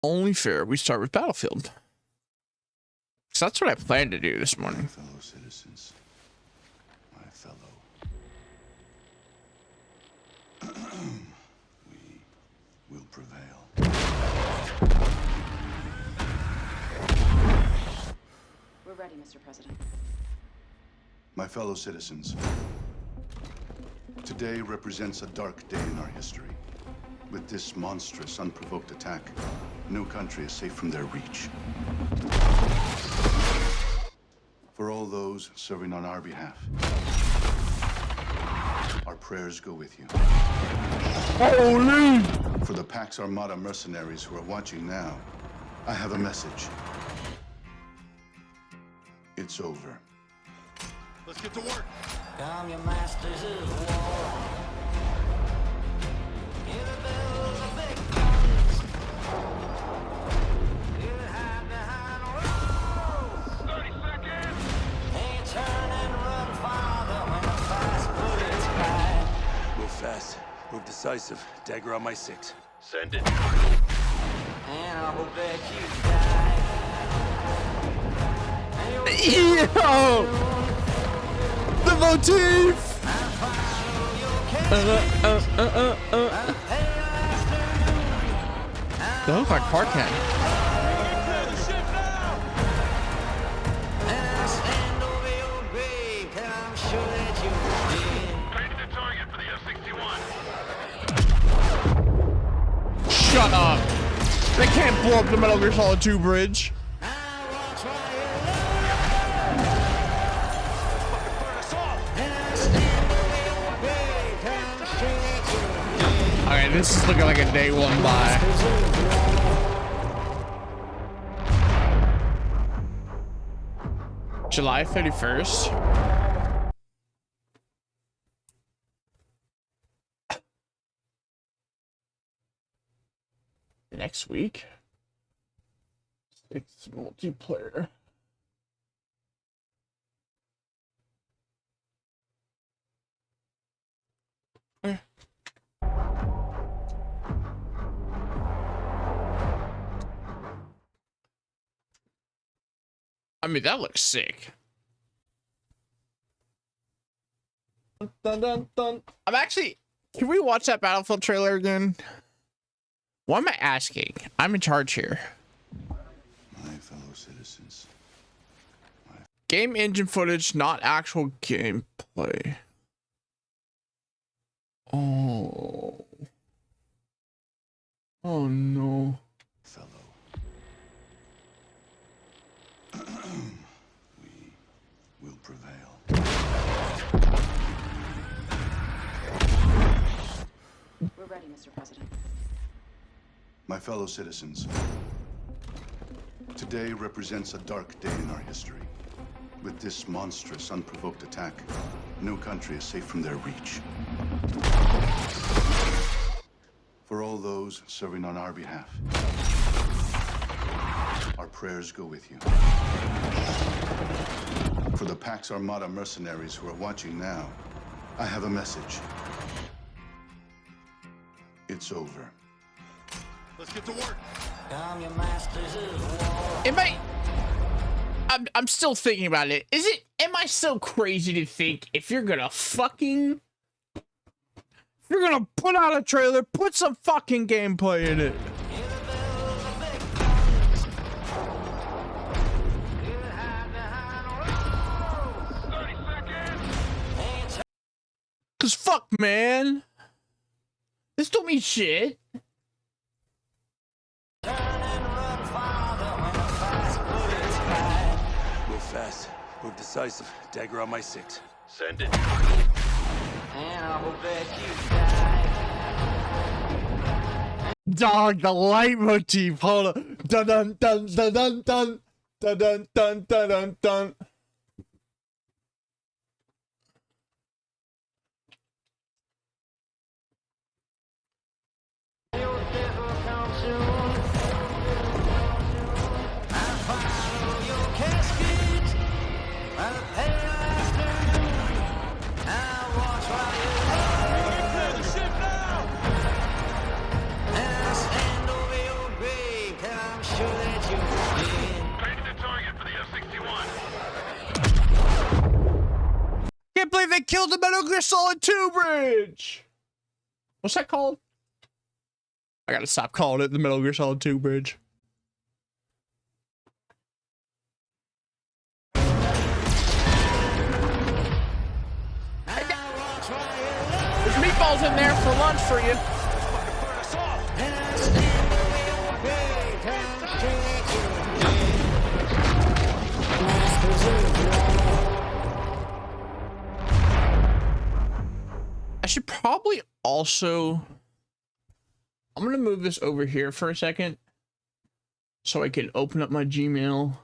Only fair we start with Battlefield. So that's what I planned to do this morning. My fellow citizens, my fellow. We will prevail. We're ready, Mr. President. My fellow citizens, today represents a dark day in our history. With this monstrous, unprovoked attack, no country is safe from their reach. For all those serving on our behalf, our prayers go with you. Holy! For the Pax Armada mercenaries who are watching now, I have a message. It's over. Let's get to work. Come, your masters of war. Hear the bells of big guns. Hear the hide behind walls. 30 seconds. They turn and run farther when the fast bullets fly. Move fast. Move decisive. Dagger on my 6. Send it. And I will bet you die. And you'll Yo! The motif! They look like Park Can. and I'll stand over your grave till I'm sure that you did. Paint the target for the F-61. Shut up! They can't blow up the Metal Gear Solid 2 bridge. I watch while you and I'll stand over your grave till I'm sure that you did. Alright, this is looking like a day one buy. July 31st. Next week. 6 multiplayer. I mean, that looks sick. Dun, dun, dun. I'm actually... Can we watch that Battlefield trailer again? Why am I asking? I'm in charge here. My fellow citizens. Game engine footage, not actual gameplay. Oh. Oh no. Fellow. We will prevail. We're ready, Mr. President. My fellow citizens, today represents a dark day in our history. With this monstrous, unprovoked attack, no country is safe from their reach. For all those serving on our behalf, our prayers go with you. For the Pax Armada mercenaries who are watching now, I have a message. It's over. Let's get to work. Come, your masters of war. Am I... I'm still thinking about it. Am I so crazy to think if you're gonna fucking... If you're gonna put out a trailer, put some fucking gameplay in it. Hear the bells of big guns. Hear the hide behind walls. 30 seconds. They turn Cause fuck, man. This don't mean shit. and run farther when the fast bullets fly. Move fast. Move decisive. Dagger on my 6. Send it. And I will bet you die. Dog, the leitmotif. Hold on. Dun dun dun dun dun dun dun dun dun dun dun dun. Your devil comes soon. I follow your casket by the pale afternoon. I watch while you Clear the ship now. and I stand over your grave till they killed the Metal Gear Solid 2 bridge. What's that called? I gotta stop calling it the Metal Gear Solid 2 bridge. There's meatballs in there for lunch for you. I should probably also... I'm gonna move this over here for a second so I can open up my Gmail.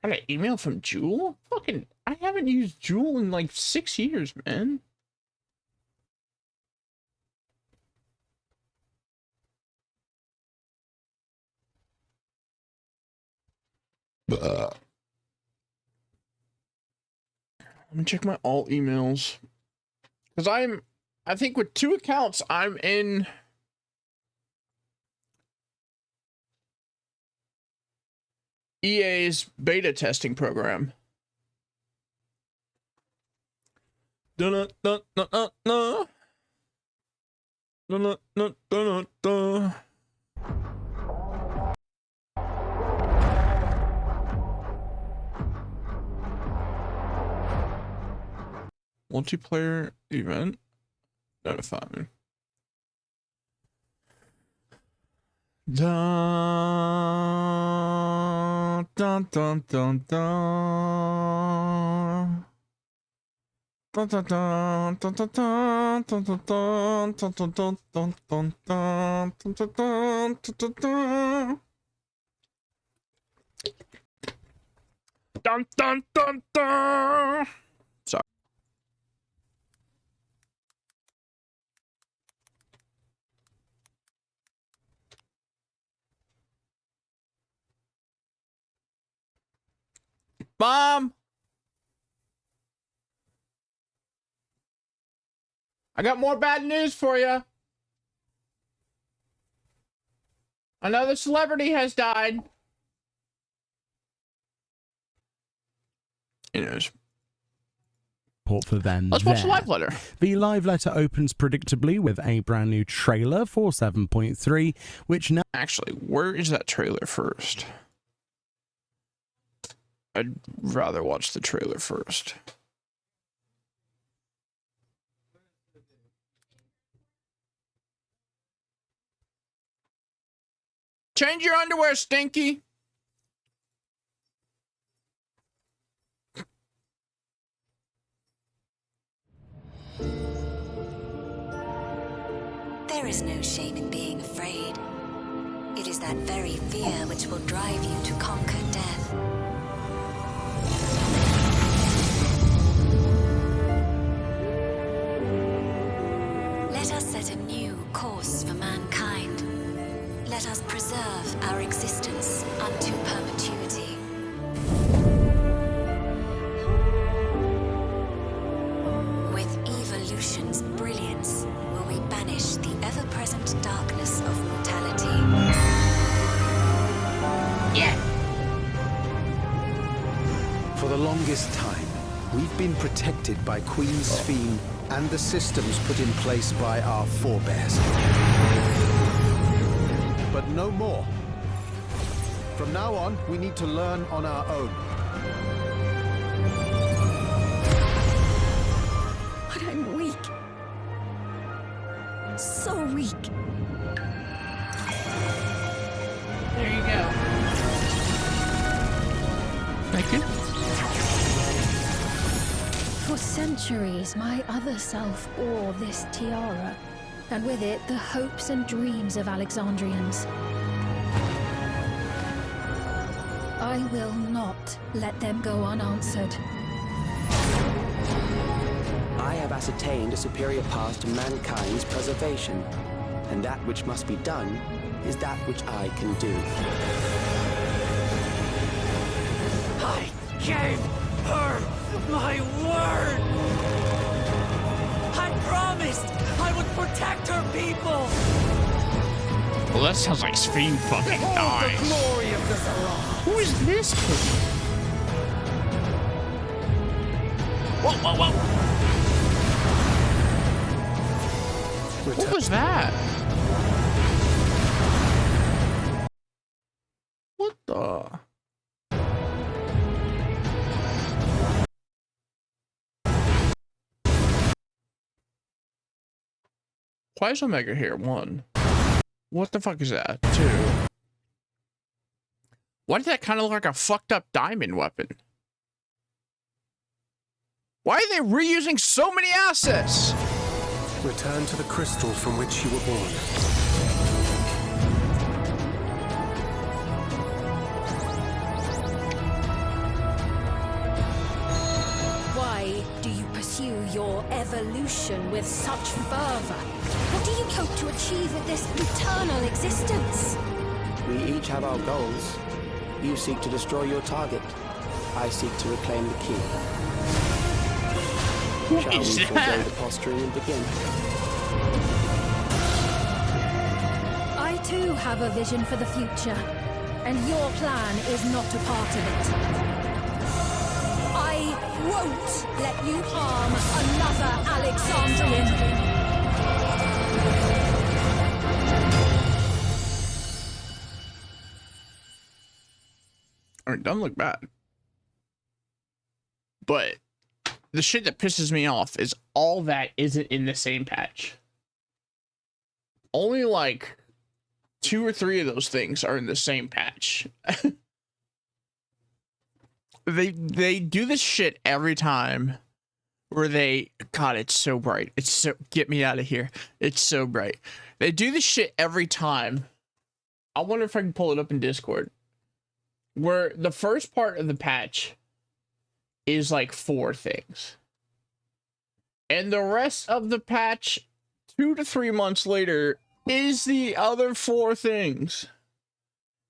I got an email from Jewel? Fucking, I haven't used Jewel in like 6 years, man. Let me check my all emails. Because I think with 2 accounts, I'm in... EA's beta testing program. Dun dun dun dun dun. Dun dun dun dun. Multiplayer event. Notify me. Dun dun dun dun dun. Dun dun dun dun dun dun dun dun dun dun dun dun dun dun dun dun dun. Dun dun dun dun. Sorry. Mom, I got more bad news for you. Another celebrity has died. Anyways. For them. Let's watch the live letter. The live letter opens predictably with a brand new trailer for 7.3, which now... Actually, where is that trailer first? I'd rather watch the trailer first. Change your underwear, Stinky. There is no shame in being afraid. It is that very fear which will drive you to conquer death. Let us set a new course for mankind. Let us preserve our existence unto perpetuity. With evolution's brilliance, will we banish the ever-present darkness of mortality. Yeah. For the longest time, we've been protected by Queen Sphene and the systems put in place by our forebears. But no more. From now on, we need to learn on our own. But I'm weak. So weak. There you go. Thank you. For centuries, my other self bore this tiara, and with it the hopes and dreams of Alexandrians. I will not let them go unanswered. I have ascertained a superior path to mankind's preservation, and that which must be done is that which I can do. I gave her my word! I promised I would protect her people! Well, that sounds like Sphene fucking dies. The glory of the Zara. Who is this person? Whoa, whoa, whoa. What was that? What the? Why is Omega here? 1. What the fuck is that? 2. Why did that kind of look like a fucked up diamond weapon? Why are they reusing so many assets? Return to the crystal from which you were born. Why do you pursue your evolution with such fervor? What do you hope to achieve with this eternal existence? We each have our goals. You seek to destroy your target. I seek to reclaim the key. Shall we forego the posturing and begin? I too have a vision for the future, and your plan is not a part of it. I won't let you harm another Alexandrian. I mean, doesn't look bad. But the shit that pisses me off is all that isn't in the same patch. Only like 2 or 3 of those things are in the same patch. They do this shit every time where God, it's so bright. It's so, get me out of here. It's so bright. They do this shit every time. I wonder if I can pull it up in Discord. Where the first part of the patch is like 4 things. And the rest of the patch, 2 to 3 months later, is the other 4 things.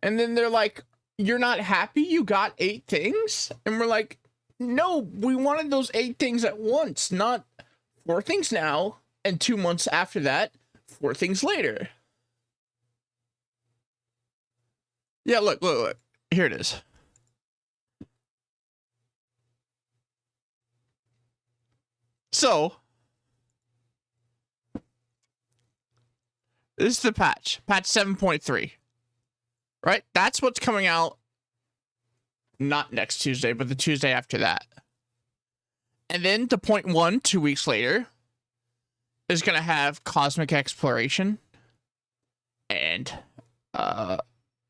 And then they're like, you're not happy you got 8 things? And we're like, no, we wanted those 8 things at once, not 4 things now, and 2 months after that, 4 things later. Yeah, look. Here it is. So, this is the patch 7.3. Right? That's what's coming out not next Tuesday, but the Tuesday after that. And then the 0.1, 2 weeks later, is going to have cosmic exploration and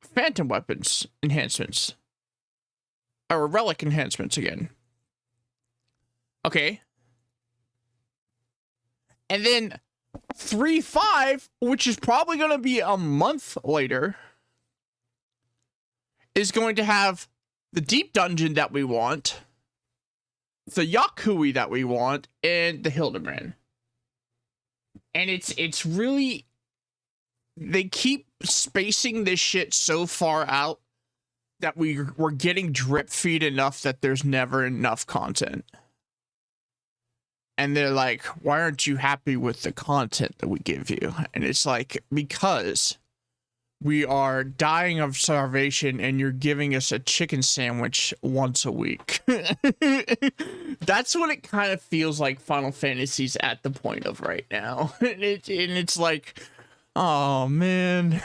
phantom weapons enhancements. Or relic enhancements again. Okay. And then 3.5, which is probably going to be a month later, is going to have the deep dungeon that we want, the Yakuwi that we want, and the Hildebrand. And it's really, they keep spacing this shit so far out that we're getting drip feed enough that there's never enough content. And they're like, why aren't you happy with the content that we give you? And it's like, because we are dying of starvation and you're giving us a chicken sandwich once a week. That's what it kind of feels like Final Fantasy's at the point of right now. And it's like, oh man.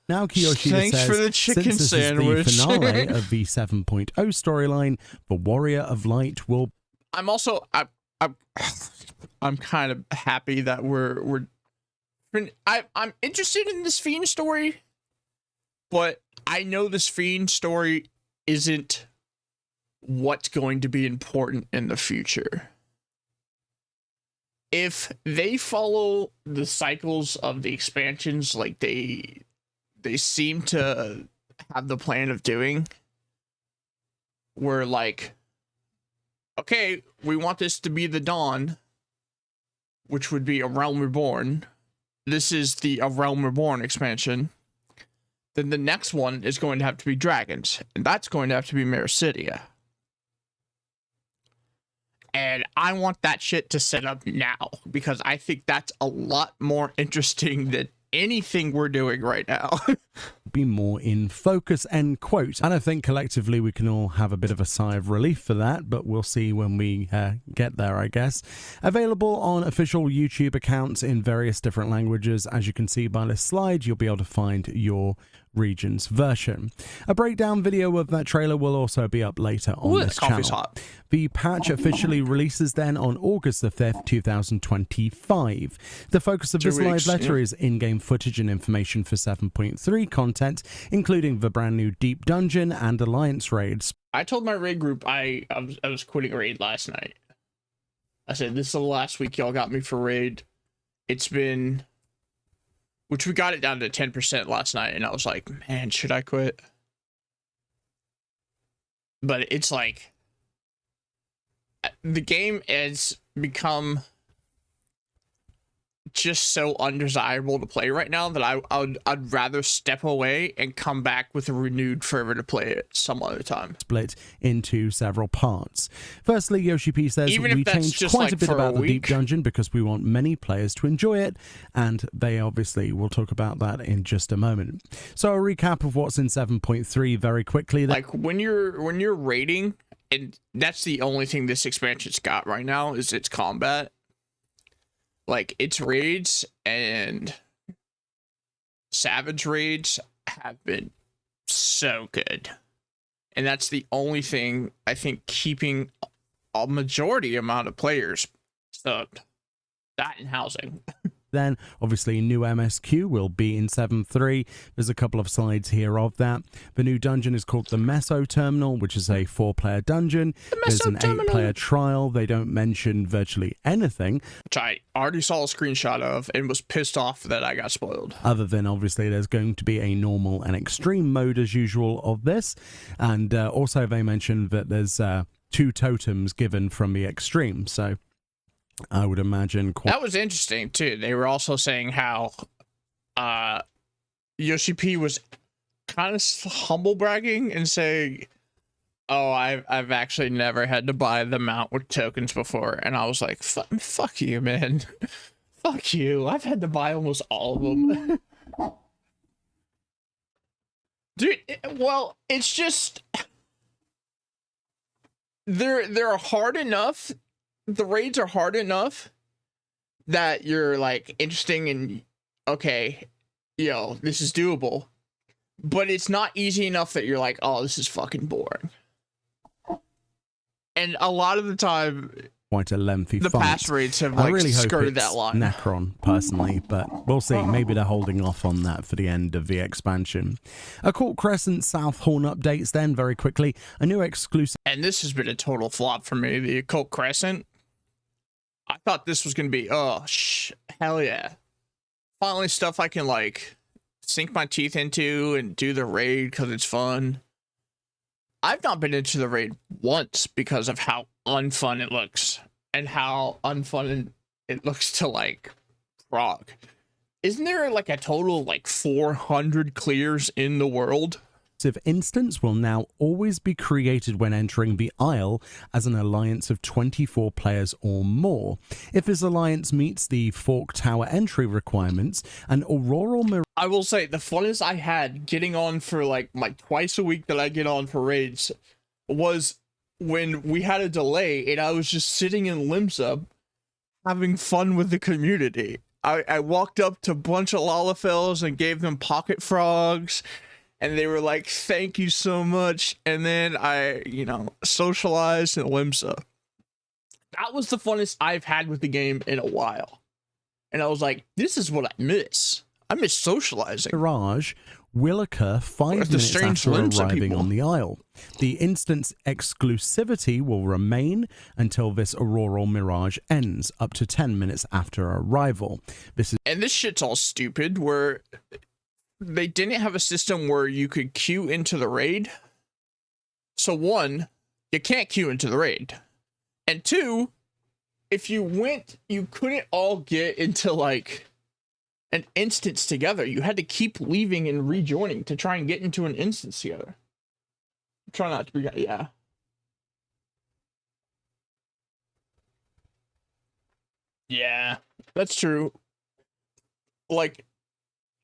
Now Kiyoshida Thanks says, for the chicken since this sandwich. is the finale of the 7.0 storyline, the Warrior of Light will... I'm also... I'm kind of happy that I'm interested in this Fiend story, but I know this Fiend story isn't what's going to be important in the future. If they follow the cycles of the expansions like they seem to have the plan of doing, where like, okay, we want this to be the Dawn, which would be A Realm Reborn. This is the A Realm Reborn expansion. Then the next one is going to have to be Dragons, and that's going to have to be Mericidia. And I want that shit to set up now, because I think that's a lot more interesting than anything we're doing right now. be more in focus, end quote. And I think collectively we can all have a bit of a sigh of relief for that, but we'll see when we get there, I guess. Available on official YouTube accounts in various different languages. As you can see by this slide, you'll be able to find your region's version. A breakdown video of that trailer will also be up later on this channel. Hot. The patch officially releases then on August the 5th, 2025. The focus of this live letter is in-game footage and information for 7.3 content, including the brand new Deep Dungeon and Alliance raids. I told my raid group I was quitting raid last night. I said, this is the last week y'all got me for raid. It's been... Which we got it down to 10% last night, and I was like, man, should I quit? But it's like... The game has become just so undesirable to play right now that I'd rather step away and come back with a renewed fervor to play it some other time. Split into several parts. Firstly, Yoshi P says we changed quite a bit about the Deep Dungeon because we want many players to enjoy it, and they obviously will talk about that in just a moment. So a recap of what's in 7.3 very quickly. Like when you're raiding, and that's the only thing this expansion's got right now is its combat. Like, its raids and Savage raids have been so good. And that's the only thing, I think, keeping a majority amount of players subbed. That and housing. Then, obviously, new MSQ will be in 7.3. There's a couple of slides here of that. The new dungeon is called the Meso Terminal, which is a 4-player dungeon. There's an 8-player trial. They don't mention virtually anything. Which I already saw a screenshot of and was pissed off that I got spoiled. Other than, obviously, there's going to be a normal and extreme mode as usual of this. And also they mentioned that there's 2 totems given from the extreme. So I would imagine that was interesting too. They were also saying how Yoshi P was kind of humble bragging and saying, "Oh, I've actually never had to buy the mount with tokens before," and I was like, "Fuck you, man, fuck you! I've had to buy almost all of them." Dude, well, it's just they're hard enough. The raids are hard enough that you're like interesting and okay, yo, this is doable, but it's not easy enough that you're like, oh, this is fucking boring. And a lot of the time, quite a lengthy the fight. past raids have like really skirted that line. Necron, personally, but we'll see. Maybe they're holding off on that for the end of the expansion. A Court Crescent South Horn updates then very quickly. A new exclusive. And this has been a total flop for me. The Occult Crescent. I thought this was gonna be hell yeah. Finally stuff I can like sink my teeth into and do the raid because it's fun. I've not been into the raid once because of how unfun it looks and how unfun it looks to like prog. Isn't there like a total of like 400 clears in the world? Instance will now always be created when entering the Isle as an alliance of 24 players or more. If this alliance meets the Fork Tower entry requirements, an auroral mirage. I will say the funnest I had getting on for like my twice a week that I get on for raids was when we had a delay and I was just sitting in Limsa having fun with the community. I walked up to a bunch of Lalafels and gave them pocket frogs. And they were like, thank you so much. And then I, socialized in Limsa. That was the funnest I've had with the game in a while. And I was like, this is what I miss. I miss socializing. Mirage will occur 5 minutes after arriving on the Isle. The instance exclusivity will remain until this auroral mirage ends, up to 10 minutes after arrival. And this shit's all stupid, where they didn't have a system where you could queue into the raid. So 1, you can't queue into the raid. And 2, if you went, you couldn't all get into like an instance together. You had to keep leaving and rejoining to try and get into an instance together. Try not to be, yeah. Yeah, that's true. Like,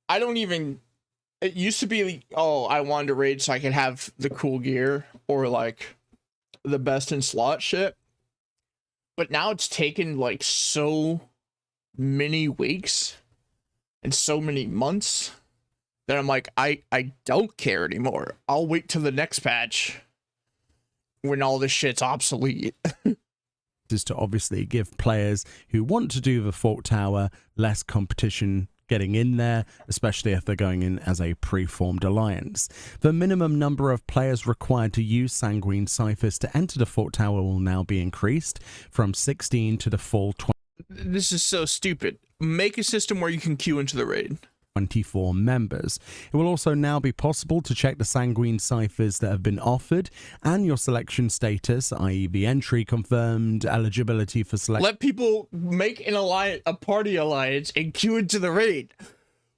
I don't even It used to be, oh, I wanted to raid so I could have the cool gear or like the best in slot shit. But now it's taken like so many weeks and so many months that I'm like, I don't care anymore. I'll wait till the next patch when all this shit's obsolete. Is to obviously give players who want to do the Fort Tower less competition getting in there, especially if they're going in as a pre-formed alliance. The minimum number of players required to use Sanguine Ciphers to enter the Fort Tower will now be increased from 16 to the full 20. This is so stupid. Make a system where you can queue into the raid. 24 members. It will also now be possible to check the Sanguine Ciphers that have been offered and your selection status, i.e. the entry confirmed, eligibility for selection. Let people make an alliance, a party alliance, and queue into the raid.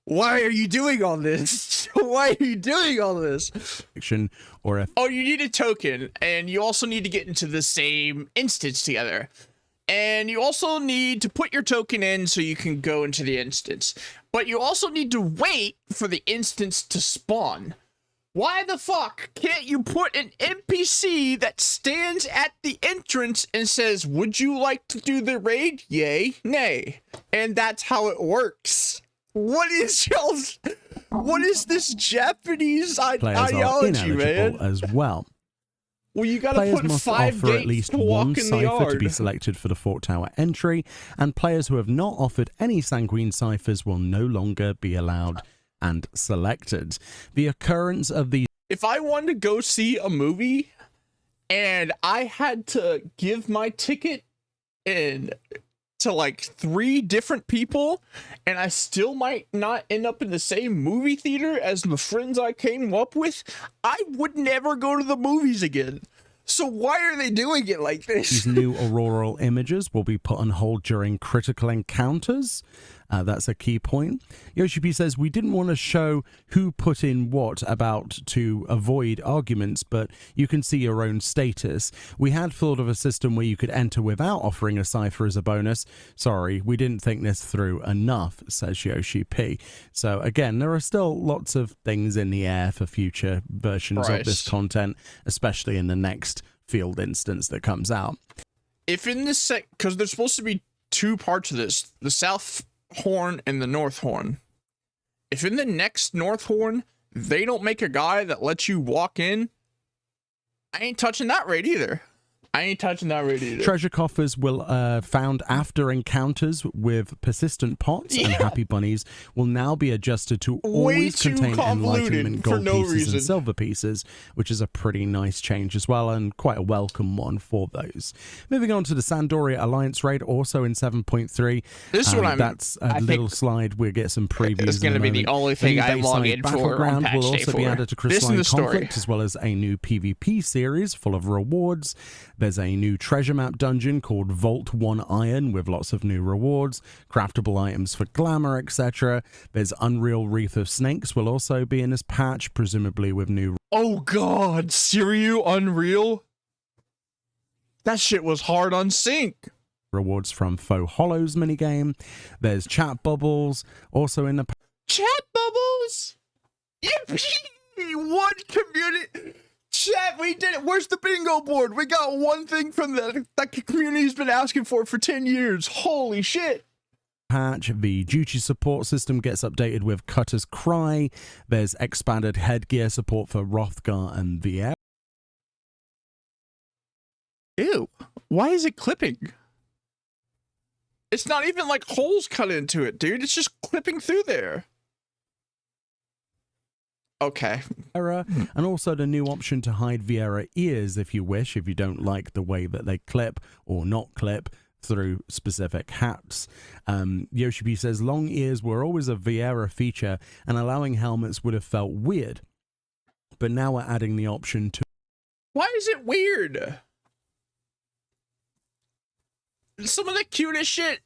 Why are you doing all this? Why are you doing all this? Or if oh, you need a token, and you also need to get into the same instance together. And you also need to put your token in so you can go into the instance. But you also need to wait for the instance to spawn. Why the fuck can't you put an NPC that stands at the entrance and says, would you like to do the raid? Yay, nay. And that's how it works. What is y'all's... What is this Japanese ideology, man? As well. Well, you gotta players put must 5 offer gates at least to walk one in the cipher yard. to be selected for the Fort Tower entry, and players who have not offered any Sanguine Ciphers will no longer be allowed and selected. The occurrence of these... If I wanted to go see a movie and I had to give my ticket in to like 3 different people and I still might not end up in the same movie theater as the friends I came up with, I would never go to the movies again. So why are they doing it like this? These new auroral images will be put on hold during critical encounters. That's a key point. Yoshi says, we didn't want to show who put in what about to avoid arguments, but you can see your own status. We had thought of a system where you could enter without offering a cipher as a bonus. Sorry, we didn't think this through enough, says Yoshi P. So again, there are still lots of things in the air for future versions of this content, especially in the next field instance that comes out. If in this because there's supposed to be 2 parts of this, the South Horn and the North Horn. If in the next North Horn they don't make a guy that lets you walk in, I ain't touching that raid either. Treasure coffers will found after encounters with persistent pots and happy bunnies will now be adjusted to always contain enlightenment gold pieces and silver pieces, which is a pretty nice change as well and quite a welcome one for those. Moving on to the Sandoria Alliance raid, also in 7.3. This is what I'm... That's a little slide. We'll get some previews. It's going to be the only thing I log in for on patch will day also 4. be added to Crystalline Conflict, as well as a new PvP series full of rewards. There's a new treasure map dungeon called Vault 1 Iron with lots of new rewards, craftable items for glamour, etc. There's Unreal Wreath of Snakes will also be in this patch, presumably with new... Oh god, Siryu Unreal? That shit was hard on sync. Rewards from Faux Hollows minigame. There's chat bubbles also in the... Chat bubbles? Yippee! One community... Chat, we did it. Where's the bingo board? We got one thing from that community's been asking for 10 years. Holy shit. Patch, the duty support system gets updated with Cutter's Cry. There's expanded headgear support for Rothgar and VR. Ew. Why is it clipping? It's not even like holes cut into it, dude. It's just clipping through there. Okay. And also the new option to hide Viera ears if you wish, if you don't like the way that they clip or not clip through specific hats. Yoshi B says long ears were always a Viera feature and allowing helmets would have felt weird. But now we're adding the option to... Why is it weird? Some of the cutest shit.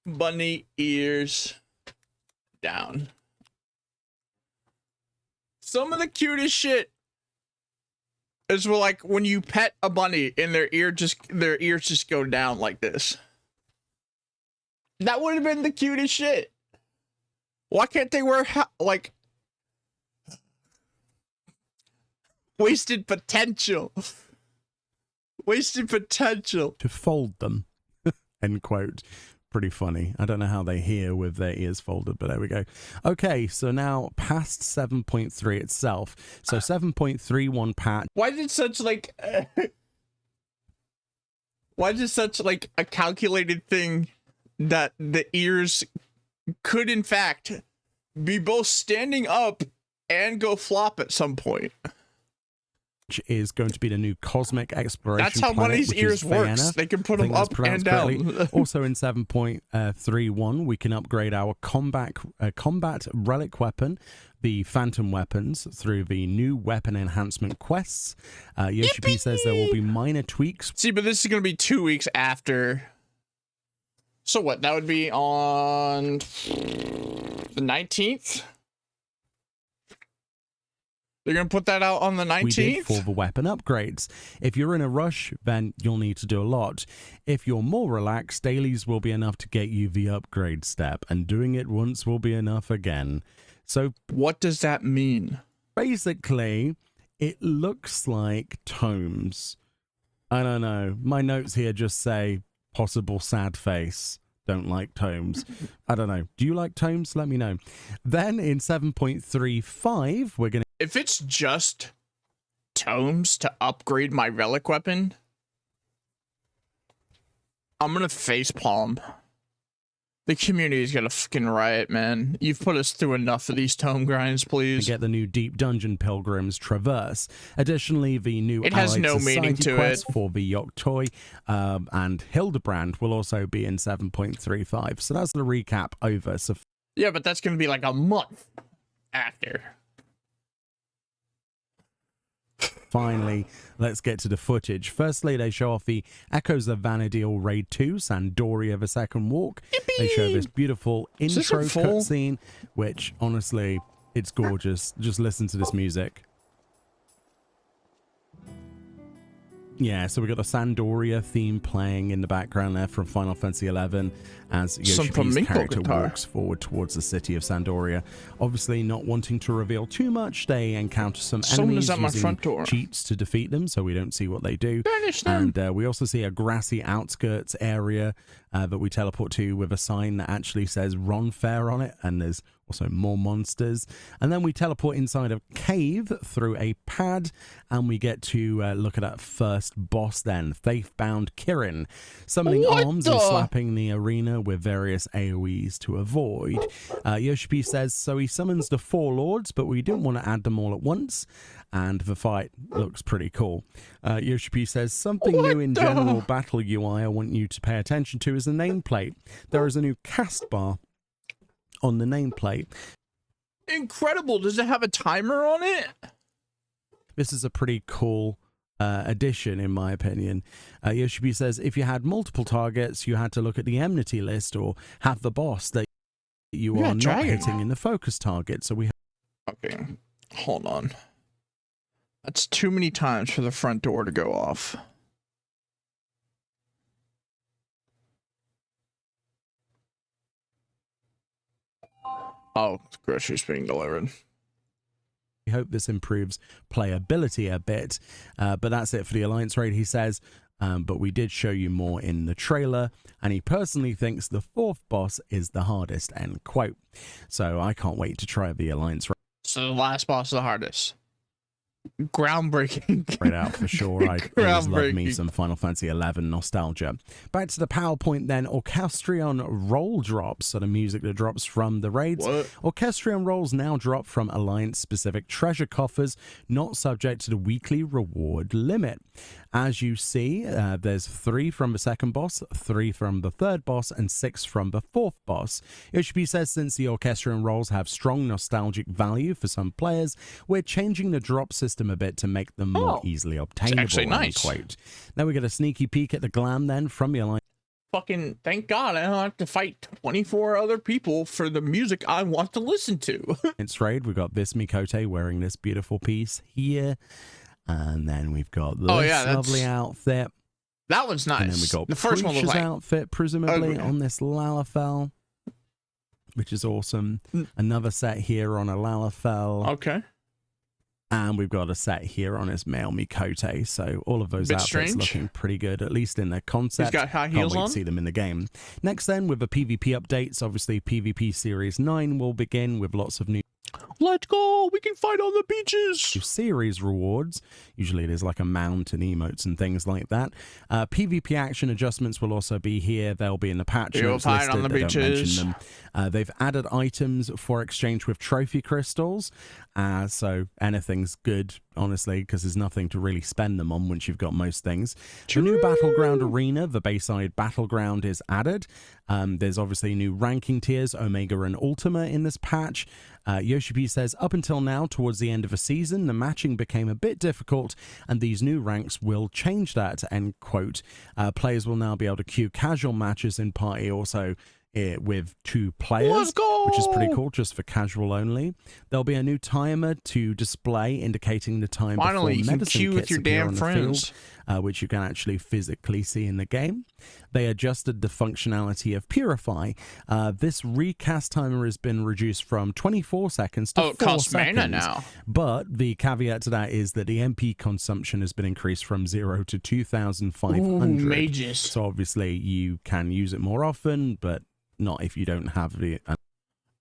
Bunny ears down. Some of the cutest shit is like when you pet a bunny and their ears just go down like this. That would have been the cutest shit. Why can't they wear like wasted potential? Wasted potential. To fold them, end quote. Pretty funny. I don't know how they hear with their ears folded, but there we go. Okay, so now past 7.3 itself. So 7.31 patch. Why did such like why is it such like a calculated thing that the ears could in fact be both standing up and go flop at some point? Which is going to be the new cosmic exploration. That's how one of these ears works. They can put them up and down. Also in 7.31, we can upgrade our combat relic weapon, the phantom weapons, through the new weapon enhancement quests. Yoshi P says there will be minor tweaks. See, but this is going to be 2 weeks after. So what? That would be on the 19th? They're going to put that out on the 19th? We did for the weapon upgrades. If you're in a rush, then you'll need to do a lot. If you're more relaxed, dailies will be enough to get you the upgrade step, and doing it once will be enough again. So what does that mean? Basically, it looks like tomes. I don't know. My notes here just say possible sad face. Don't like tomes. I don't know. Do you like tomes? Let me know. Then in 7.35, we're going to... If it's just tomes to upgrade my relic weapon, I'm going to facepalm. The community is going to fucking riot, man. You've put us through enough of these tome grinds, please. Get the new Deep Dungeon Pilgrims Traverse. Additionally, the new It has Allied no meaning Society to quest it. for the Yoktoi and Hildebrand will also be in 7.35. So that's the recap over. So yeah, but that's going to be like a month after. Finally, let's get to the footage. Firstly, they show off the Echoes of Vana'diel Raid 2, Sandoria the Second Walk. Yippee! They show this beautiful intro a full? cutscene, which, honestly, it's gorgeous. Just listen to this music. Yeah, so we got the Sandoria theme playing in the background there from Final Fantasy XI as Yoshi's character walks forward towards the city of Sandoria. Obviously, not wanting to reveal too much, they encounter some enemies at my using front door. cheats to defeat them, so we don't see what they do. Banish them. And we also see a grassy outskirts area that we teleport to with a sign that actually says Ron Fair on it, and there's also more monsters. And then we teleport inside a cave through a pad, and we get to look at that first boss then, Faithbound Kirin, summoning arms and slapping the arena with various AoEs to avoid. Yoshi P says, so he summons the four lords, but we didn't want to add them all at once, and the fight looks pretty cool. Yoshi P says, something new in general battle UI I want you to pay attention to is the nameplate. There is a new cast bar on the nameplate. Incredible. Does it have a timer on it? This is a pretty cool addition, in my opinion. Yoshi P says, if you had multiple targets, you had to look at the enmity list or have the boss that you are not hitting in the focus target. So we okay, hold on. That's too many times for the front door to go off. Oh, groceries being delivered. We hope this improves playability a bit, but that's it for the Alliance raid, he says. But we did show you more in the trailer, and he personally thinks the fourth boss is the hardest, end quote. So I can't wait to try the Alliance raid. So the last boss is the hardest. Groundbreaking. Right out for sure. I always love me some Final Fantasy XI nostalgia. Back to the PowerPoint then. Orchestrion roll drops, so the music that drops from the raids. What? Orchestrion rolls now drop from Alliance specific treasure coffers, not subject to the weekly reward limit. As you see, there's 3 from the second boss, 3 from the third boss, and 6 from the fourth boss. Yoshi says since the Orchestrion rolls have strong nostalgic value for some players, we're changing the drop system a bit to make them more easily obtainable. It's actually nice. Quote. Now we get a sneaky peek at the glam then from the Alliance. Fucking thank God I don't have to fight 24 other people for the music I want to listen to. It's raid. We've got this Mikote wearing this beautiful piece here. And then we've got this lovely outfit. That one's nice. And then we got the first one was like outfit, presumably on this Lalafell. which is awesome. Another set here on a Lalafell. Okay. And we've got a set here on his Meoni Kote. So all of those outfits strange. looking pretty good, at least in their concept. He's got high Can't heels wait on. to see them in the game. Next then, with the PvP updates, obviously PvP Series 9 will begin with lots of new Let's go! We can fight on the beaches! series rewards. Usually it is like a mount and emotes and things like that. PvP action adjustments will also be here. They'll be in the patch You'll notes fight listed. on the They don't beaches. mention them. They've added items for exchange with trophy crystals. So anything's good, honestly, because there's nothing to really spend them on once you've got most things. The new Battleground Arena, the Bayside Battleground, is added. There's obviously new ranking tiers, Omega and Ultima, in this patch. Yoshi says, up until now, towards the end of the season, the matching became a bit difficult, and these new ranks will change that, end quote. Players will now be able to queue casual matches in party also with 2 players, Let's go! which is pretty cool, just for casual only. There'll be a new timer to display indicating the time Finally, you before can medicine queue with kits your appear damn on the friends. field, which you can actually physically see in the game. They adjusted the functionality of Purify. This recast timer has been reduced from 24 seconds to 4 it costs seconds. mana now. But the caveat to that is that the MP consumption has been increased from 0 to 2,500. Ooh, mages. So obviously you can use it more often, but not if you don't have the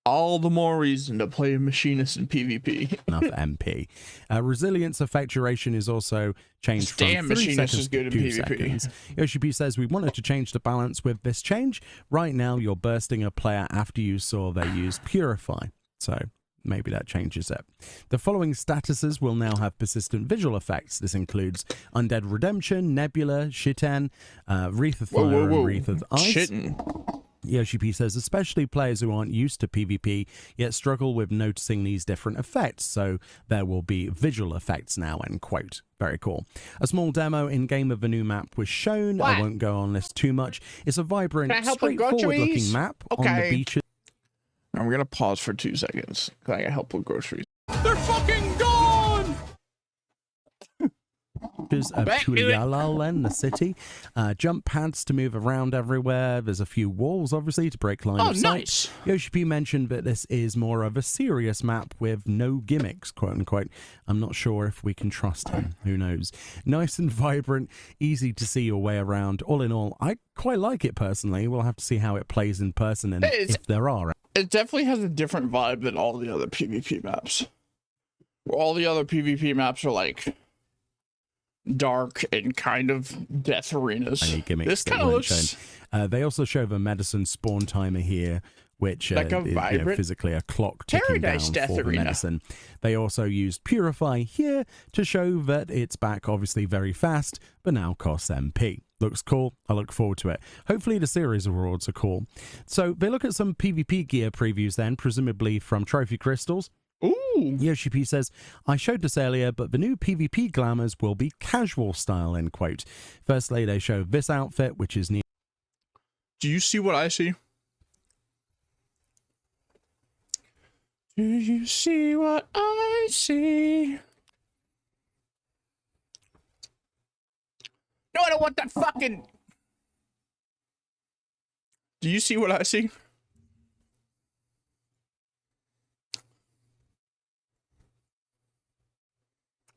All the more reason to play a machinist in PvP. enough MP. Resilience effect duration is also changed from Damn, 3 machinist seconds is good to in 2 PvP. seconds. Yoshi P says, we wanted to change the balance with this change. Right now, you're bursting a player after you saw they use Purify. So maybe that changes it. The following statuses will now have persistent visual effects. This includes Undead Redemption, Nebula, Shiten, Wreath of Fire, and Wreath of Ice. Shitting. Yoshi P says, especially players who aren't used to PvP yet struggle with noticing these different effects, so there will be visual effects now, end quote. Very cool. A small demo in-game of the new map was shown. What? I won't go on this too much. It's a vibrant, Can I help with straightforward-looking groceries? map on Okay. the beaches. I'm gonna pause for 2 seconds. Cause I gotta help with groceries. They're fucking gone! Of Back to it. Tuyalalen, the city. Jump pads to move around everywhere. There's a few walls, obviously, to break line Oh, of sight. nice. Yoshi P mentioned that this is more of a serious map with no gimmicks, quote unquote. I'm not sure if we can trust him. Who knows? Nice and vibrant, easy to see your way around. All in all, I quite like it personally. We'll have to see how it plays in person and if there are. It definitely has a different vibe than all the other PvP maps. Where all the other PvP maps are like dark and kind of death arenas. Any gimmicks This that kind of weren't looks shown. They also show the medicine spawn timer here, which like a is vibrant physically a clock ticking Paradise down Death for the Arena. medicine. They also used Purify here to show that it's back obviously very fast, but now costs MP. Looks cool. I look forward to it. Hopefully the series rewards are cool. So they look at some PvP gear previews then, presumably from Trophy Crystals. Ooh. Yoshi P says, I showed this earlier, but the new PvP glamours will be casual style, end quote. Firstly, they show this outfit, which is near. Do you see what I see? Do you see what I see? No, I don't want that fucking... Do you see what I see?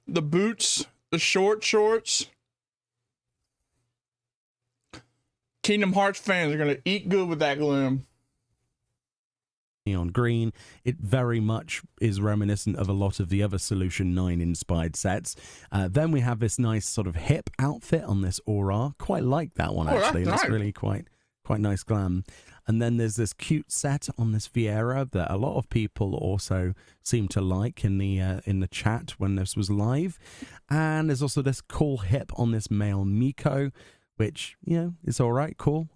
The boots, the shorts. Kingdom Hearts fans are gonna eat good with that gloom. Neon green. It very much is reminiscent of a lot of the other Solution 9 inspired sets. Then we have this nice sort of hip outfit on this Aura. Quite like that one, actually. That's That's nice. really quite nice glam. And then there's this cute set on this Vieira that a lot of people also seem to like in the chat when this was live. And there's also this cool hip on this male Miko, which, you know, is all right, cool.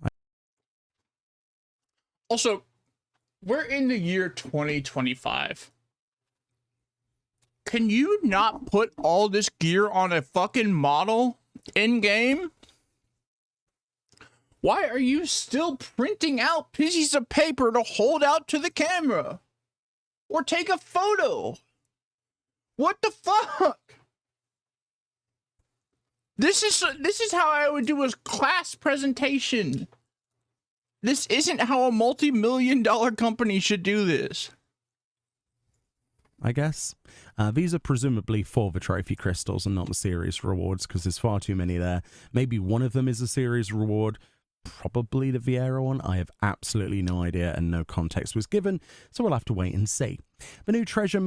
Also, we're in the year 2025. Can you not put all this gear on a fucking model in game? Why are you still printing out pieces of paper to hold out to the camera? Or take a photo? What the fuck? This is how I would do a class presentation. This isn't how a multi-million-dollar company should do this. I guess. These are presumably for the trophy crystals and not the series rewards, because there's far too many there. Maybe one of them is a series reward. Probably the Vieira one. I have absolutely no idea, and no context was given, so we'll have to wait and see. The new treasure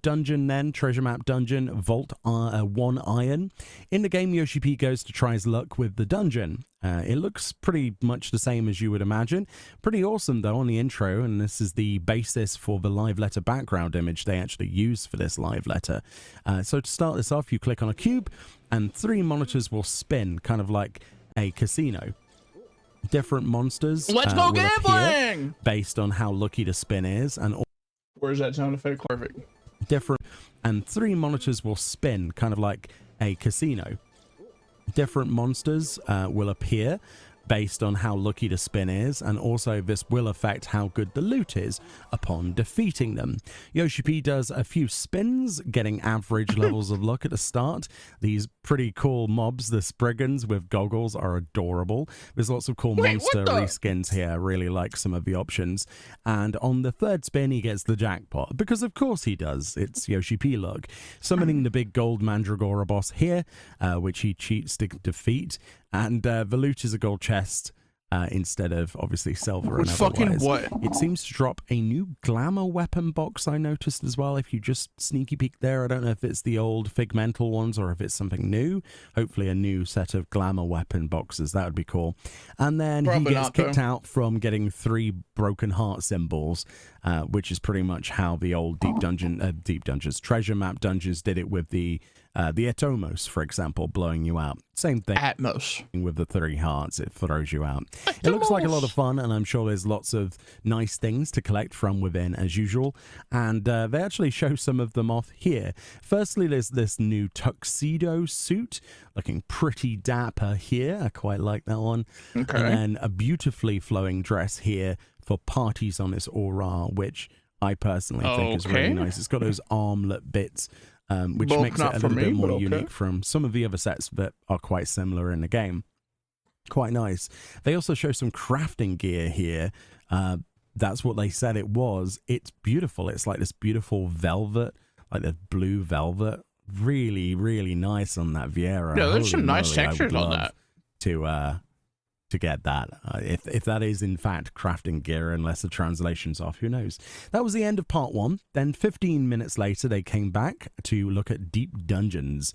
dungeon then, treasure map dungeon, Vault 1 Iron. In the game, Yoshi P goes to try his luck with the dungeon. It looks pretty much the same as you would imagine. Pretty awesome though on the intro, and this is the basis for the live letter background image they actually use for this live letter. So to start this off, you click on a cube, and 3 monitors will spin, kind of like a casino. Different monsters Let's go will gambling! appear based on how lucky the spin is, and Where's that sound effect? Perfect. different, and 3 monitors will spin, kind of like a casino. Different monsters will appear based on how lucky the spin is, and also this will affect how good the loot is upon defeating them. Yoshi P does a few spins, getting average levels of luck at the start. These pretty cool mobs, the Spriggans with goggles, are adorable. There's lots of cool monster reskins here. I really like some of the options. And on the 3rd spin, he gets the jackpot, because of course he does. It's Yoshi P luck. Summoning the big gold Mandragora boss here, which he cheats to defeat. And the loot is a gold chest instead of obviously silver and fucking otherwise. what? It seems to drop a new glamour weapon box, I noticed as well. If you just sneaky peek there, I don't know if it's the old Figmental ones or if it's something new. Hopefully a new set of glamour weapon boxes. That would be cool. And then he gets kicked out from getting 3 broken heart symbols, which is pretty much how the old Deep Dungeons, treasure map dungeons did it with the Atomos, for example, blowing you out. Same thing. Atmos. With the 3 hearts, it throws you out. It looks like a lot of fun, and I'm sure there's lots of nice things to collect from within as usual. And they actually show some of them off here. Firstly, there's this new tuxedo suit, looking pretty dapper here. I quite like that one. Okay. And then a beautifully flowing dress here for parties on this aura, which I personally think is really nice. It's got those armlet bits, which makes it a little bit more unique from some of the other sets that are quite similar in the game. Quite nice. They also show some crafting gear here. That's what they said it was. It's beautiful. It's like this beautiful velvet, like the blue velvet. Really, really nice on that Vieira. Yeah, there's some nice textures on that. To get that, if that is in fact crafting gear, unless the translation's off, who knows. That was the end of part 1. Then 15 minutes later they came back to look at Deep Dungeons.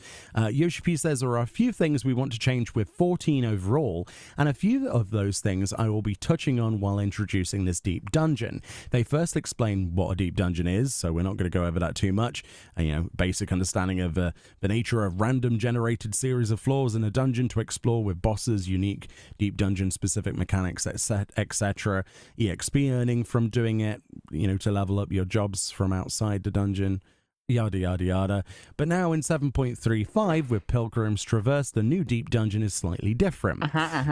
Yoshi P says there are a few things we want to change with 14 overall, and a few of those things I will be touching on while introducing this Deep Dungeon. They first explain what a Deep Dungeon is, so we're not going to go over that too much. Basic understanding of the nature of random generated series of floors in a dungeon to explore with bosses, unique Deep Dungeon specific mechanics, etc. EXP earning from doing it, to level up your jobs from outside the dungeon, yada yada yada. But now in 7.35 with Pilgrim's Traverse, the new Deep Dungeon is slightly different.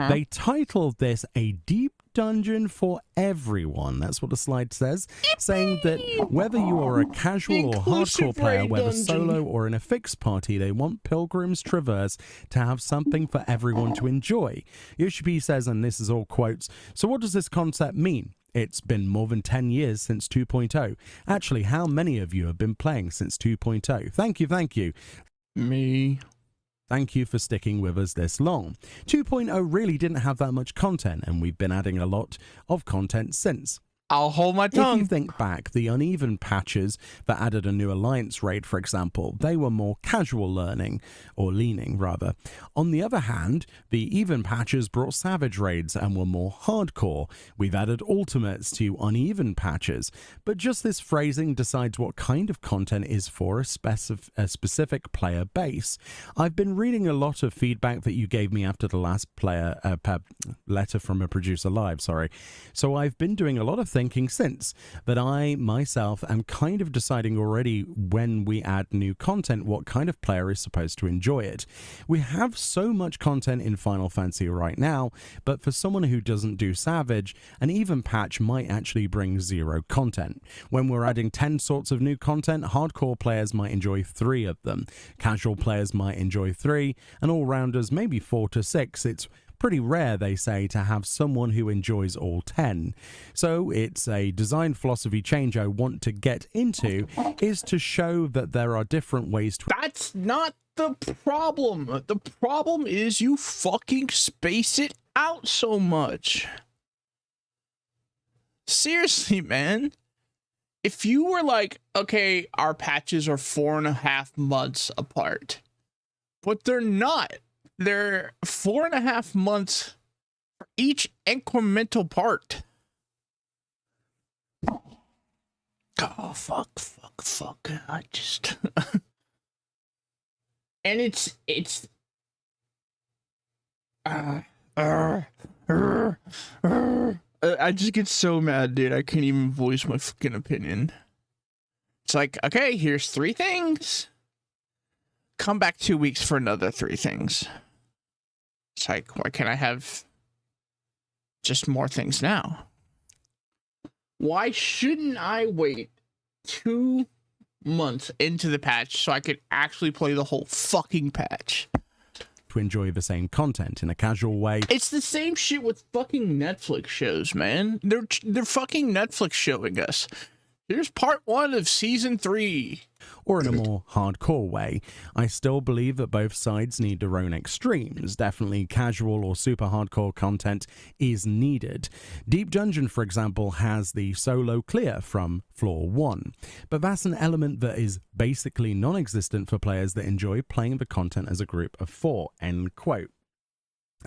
They titled this a Deep Dungeon for everyone. That's what the slide says, saying that whether you are a casual or hardcore player, whether solo or in a fixed party, they want Pilgrim's Traverse to have something for everyone to enjoy. Yoshi P says, and this is all quotes, so what does this concept mean? It's been more than 10 years since 2.0. Actually, how many of you have been playing since 2.0? Thank you. Me. Thank you for sticking with us this long. 2.0 really didn't have that much content, and we've been adding a lot of content since. I'll hold my tongue. If you think back, the uneven patches that added a new alliance raid, for example, they were more casual learning, or leaning rather. On the other hand, the even patches brought savage raids and were more hardcore. We've added ultimates to uneven patches, but just this phrasing decides what kind of content is for a specific player base. I've been reading a lot of feedback that you gave me after the last letter from a producer live, so I've been doing a lot of thinking since, but I myself am kind of deciding already when we add new content what kind of player is supposed to enjoy it. We have so much content in Final Fantasy right now, but for someone who doesn't do Savage, an even patch might actually bring 0 content. When we're adding 10 sorts of new content, hardcore players might enjoy 3 of them, casual players might enjoy 3, and all-rounders maybe 4 to 6. It's pretty rare, they say, to have someone who enjoys all 10. So it's a design philosophy change I want to get into, is to show that there are different ways to... That's not the problem. The problem is you fucking space it out so much. Seriously, man. If you were like, okay, our patches are 4.5 months apart, but they're not. They're 4.5 months for each incremental part. Oh, fuck. I just... And I just get so mad, dude. I can't even voice my fucking opinion. It's like, okay, here's 3 things. Come back 2 weeks for another 3 things. It's like, why can't I have just more things now? Why shouldn't I wait 2 months into the patch so I could actually play the whole fucking patch? To enjoy the same content in a casual way. It's the same shit with fucking Netflix shows, man. They're fucking Netflix showing us. Here's part 1 of season 3. Or in a more hardcore way. I still believe that both sides need their own extremes. Definitely casual or super hardcore content is needed. Deep Dungeon, for example, has the solo clear from floor 1. But that's an element that is basically non-existent for players that enjoy playing the content as a group of 4, end quote.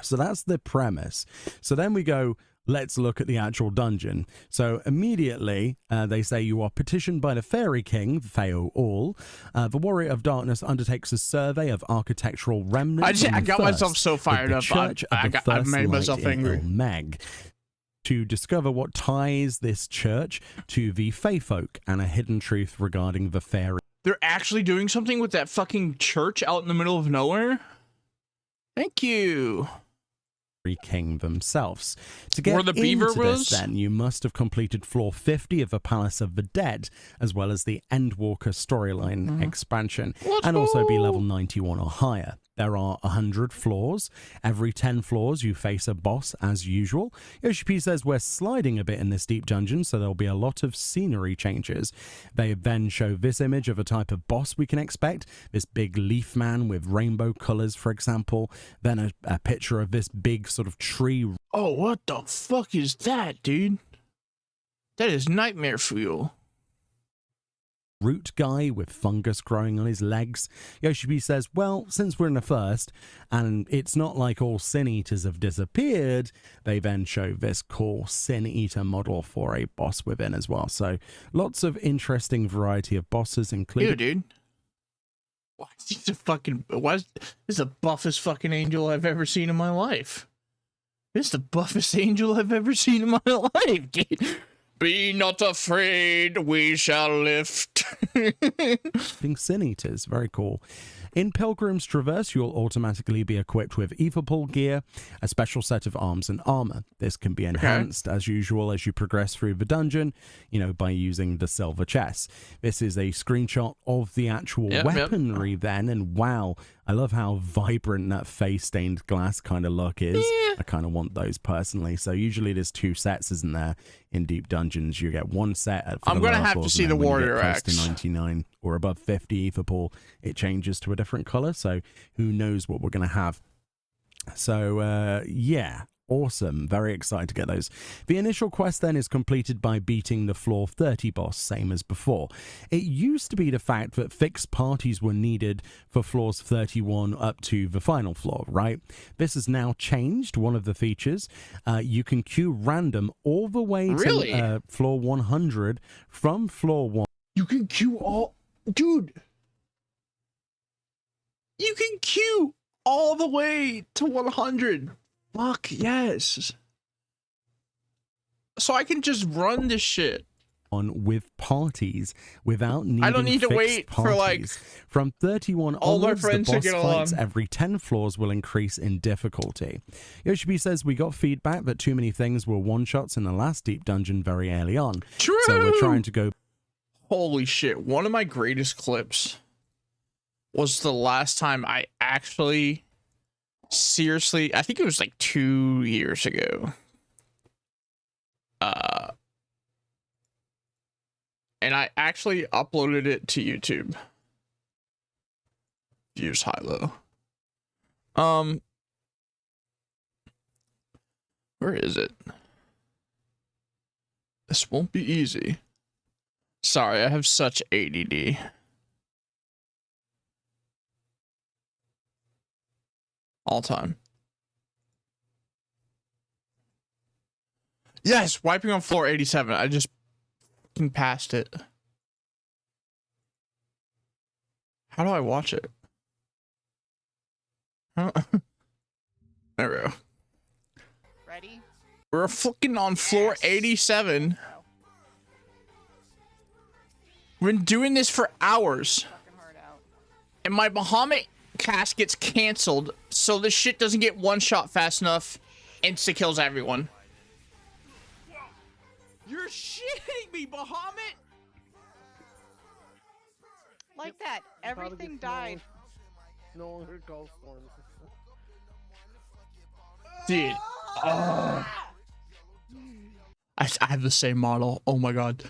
So that's the premise. So then we go, let's look at the actual dungeon. So immediately, they say you are petitioned by the Fairy King, Feo All. The Warrior of Darkness undertakes a survey of architectural remnants. I got myself so fired up. I made myself angry. Meg, to discover what ties this church to the Fae folk and a hidden truth regarding the fairy. They're actually doing something with that fucking church out in the middle of nowhere? Thank you. King themselves. To get Where the beaver into was? this, then, you must have completed floor 50 of the Palace of the Dead, as well as the Endwalker storyline expansion, and also be level 91 or higher. There are 100 floors. Every 10 floors, you face a boss as usual. Yoshi says we're sliding a bit in this deep dungeon, so there'll be a lot of scenery changes. They then show this image of a type of boss we can expect. This big leaf man with rainbow colors, for example. Then a picture of this big sort of tree. Oh, what the fuck is that, dude? That is nightmare fuel. Root guy with fungus growing on his legs. Yoshi says, well, since we're in the first, and it's not like all Sin Eaters have disappeared, they then show this cool Sin Eater model for a boss within as well. So lots of interesting variety of bosses included. Ew, dude. He's a fucking... This is the buffest fucking angel I've ever seen in my life. This is the buffest angel I've ever seen in my life, dude. Be not afraid, we shall lift. Being Sin Eaters, very cool. In Pilgrim's Traverse, you'll automatically be equipped with Etherpool gear, a special set of arms and armor. This can be enhanced as usual as you progress through the dungeon, by using the silver chest. This is a screenshot of the actual weaponry then, and wow, I love how vibrant that face-stained glass kind of look is. Yeah. I kind of want those personally. So usually there's 2 sets, isn't there? In deep dungeons, you get 1 set. I'm going to have to see the Warrior Axe. To 99 or above 50 Etherpool, it changes to a different color. So who knows what we're going to have. So, yeah. Awesome. Very excited to get those. The initial quest then is completed by beating the floor 30 boss, same as before. It used to be the fact that fixed parties were needed for floors 31 up to the final floor, right? This has now changed, one of the features. You can queue random all the way to floor 100 from floor 1. You can queue all... Dude! You can queue all the way to 100. Fuck yes. So I can just run this shit on with parties without needing I don't need to wait parties. For like from 31 all onwards, my friends the boss to get fights along. every 10 floors will increase in difficulty. Yoshi says we got feedback that too many things were one-shots in the last deep dungeon very early on. True. So we're trying to go. Holy shit, one of my greatest clips was the last time I actually Seriously, I think it was like 2 years ago. And I actually uploaded it to YouTube. Views high low. Where is it? This won't be easy. Sorry, I have such ADD. All time. Yes, wiping on floor 87. I just passed it. How do I watch it? There we go. Ready? We're fucking on floor 87. We've been doing this for hours. And my Bahamut cast gets canceled, so this shit doesn't get one shot fast enough. Insta kills everyone. You're shitting me, Bahamut! Like that, everything died. No longer calls forms. Dude. Oh. I have the same model. Oh my god.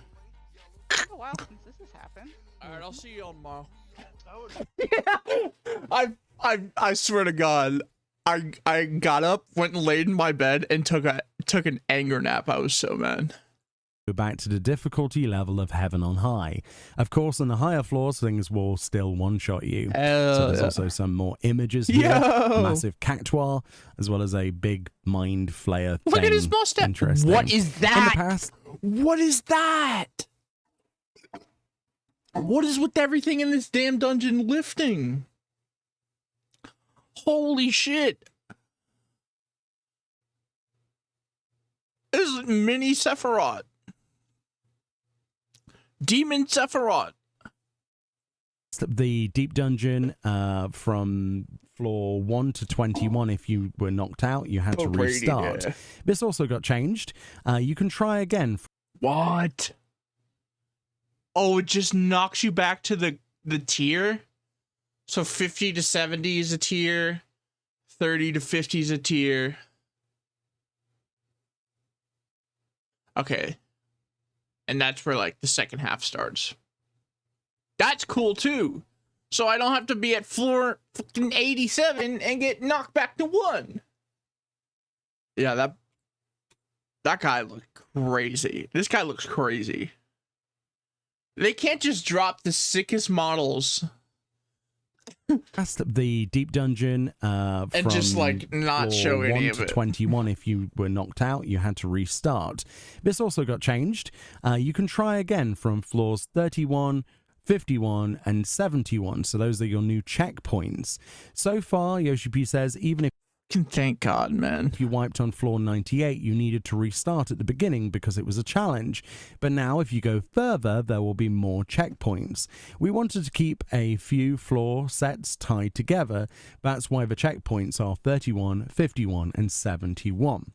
It's been a while since this has happened. Alright, I'll see you on tomorrow. I swear to God, I got up, went and laid in my bed, and took an anger nap. I was so mad. Back to the difficulty level of Heaven on High. Of course, on the higher floors, things will still one-shot you. So there's also some more images here. A massive cactuar, as well as a big mind flayer thing. Look at his mustache. Interesting. What is that? In the past, what is that? What is with everything in this damn dungeon lifting? Holy shit. This is mini Sephiroth. Demon Sephiroth. The deep dungeon from floor 1 to 21, if you were knocked out, you had to restart. This also got changed. You can try again. What? Oh, it just knocks you back to the tier? So 50 to 70 is a tier. 30 to 50 is a tier. Okay. And that's where, like, the second half starts. That's cool, too. So I don't have to be at floor fucking 87 and get knocked back to 1. Yeah, that guy looked crazy. This guy looks crazy. They can't just drop the sickest models. That's the deep dungeon and from just, like, not show any of it. 21, if you were knocked out, you had to restart. This also got changed. You can try again from floors 31, 51, and 71. So those are your new checkpoints. So far, Yoshi P says, even if thank God, man. If you wiped on floor 98, you needed to restart at the beginning because it was a challenge. But now, if you go further, there will be more checkpoints. We wanted to keep a few floor sets tied together. That's why the checkpoints are 31, 51, and 71.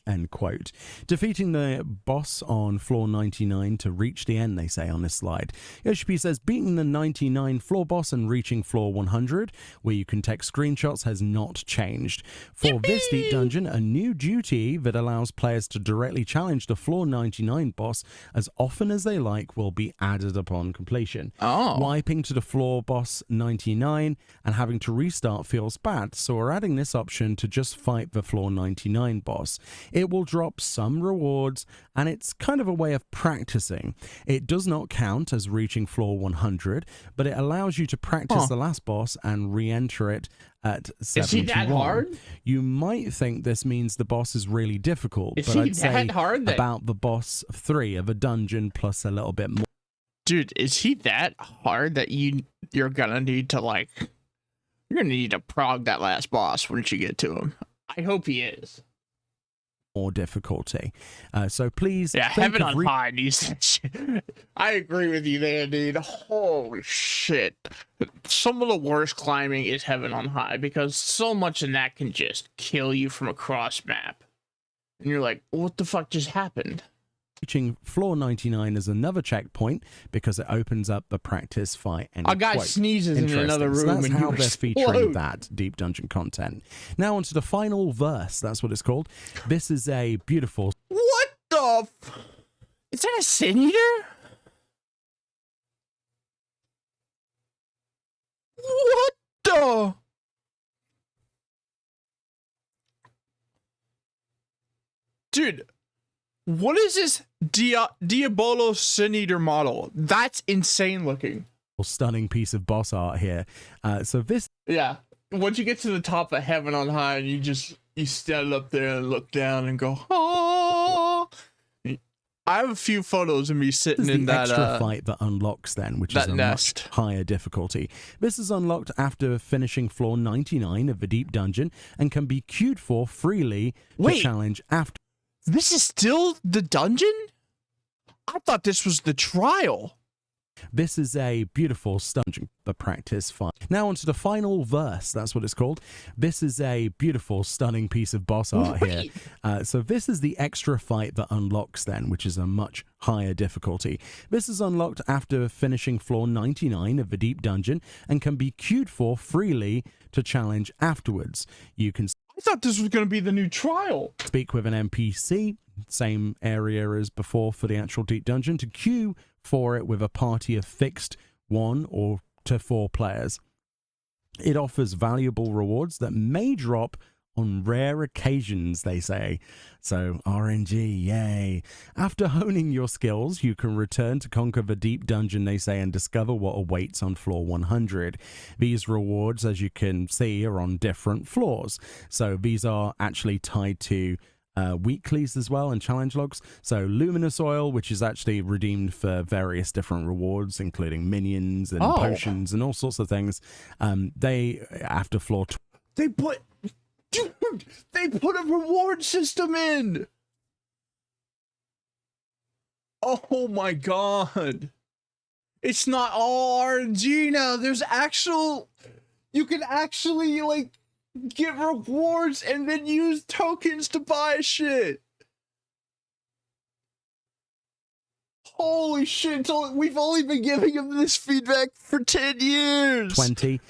End quote. Defeating the boss on floor 99 to reach the end, they say on this slide. Yoshi P says, beating the 99 floor boss and reaching floor 100, where you can take screenshots, has not changed. For this deep dungeon, a new duty that allows players to directly challenge the floor 99 boss as often as they like will be added upon completion. Wiping to the floor boss 99 and having to restart feels bad, so we're adding this option to just fight the floor 99 boss. It will drop some rewards, and it's kind of a way of practicing. It does not count as reaching floor 100, but it allows you to practice the last boss and re-enter it at 71. Is he that hard? You might think this means the boss is really difficult, but I'd say about the boss 3 of a dungeon plus a little bit more. Dude, is he that hard that you're gonna need to, like, you're gonna need to prog that last boss once you get to him? I hope he is. More difficulty. So please, yeah, Heaven on High needs that shit. I agree with you there, dude. Holy shit. Some of the worst climbing is Heaven on High because so much in that can just kill you from across map. And you're like, what the fuck just happened? Reaching floor 99 is another checkpoint because it opens up the practice fight. A guy sneezes in another room, so that's and how you they're featuring explode. that deep dungeon content. Now onto the final verse. That's what it's called. This is a beautiful. What the? Is that a sin eater? What the? Dude, what is this Diabolo Sin Eater model? That's insane looking. Stunning piece of boss art here. So this. Yeah. Once you get to the top of heaven on high, and you stand up there and look down and go, oh. I have a few photos of me sitting in that extra fight that unlocks then, which is a nest. much higher difficulty. This is unlocked after finishing floor 99 of the deep dungeon and can be queued for freely to challenge after. This is still the dungeon? I thought this was the trial. This is a beautiful dungeon, the practice fight. Now onto the final verse. That's what it's called. This is a beautiful, stunning piece of boss art here. So this is the extra fight that unlocks then, which is a much higher difficulty. This is unlocked after finishing floor 99 of the deep dungeon and can be queued for freely to challenge afterwards. You can. I thought this was going to be the new trial. Speak with an NPC, same area as before for the actual deep dungeon, to queue for it with a party of fixed 1 or to 4 players. It offers valuable rewards that may drop on rare occasions, they say. So RNG, yay. After honing your skills, you can return to conquer the deep dungeon, they say, and discover what awaits on floor 100. These rewards, as you can see, are on different floors. So these are actually tied to weeklies as well and challenge logs. So luminous oil, which is actually redeemed for various different rewards, including minions and potions and all sorts of things. They, after floor they put a reward system in. Oh my god. It's not all RNG now. There's you can actually like get rewards and then use tokens to buy shit. Holy shit, we've only been giving him this feedback for 10 years. 20.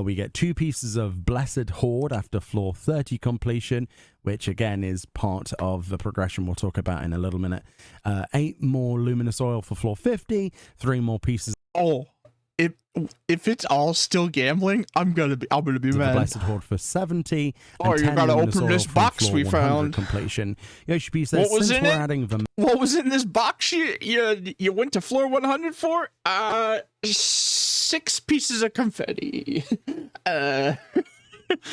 We get 2 pieces of Blessed Horde after floor 30 completion, which again is part of the progression we'll talk about in a little minute. 8 more luminous oil for floor 50, 3 more pieces. Oh, if it's all still gambling, I'm gonna be mad. The Blessed Horde for 70. Oh, and you 10 gotta luminous open oil this from box floor we 100 found. Completion. Yoshi says, What was since in we're it? adding the. What was in this box you went to floor 100 for? 6 pieces of confetti.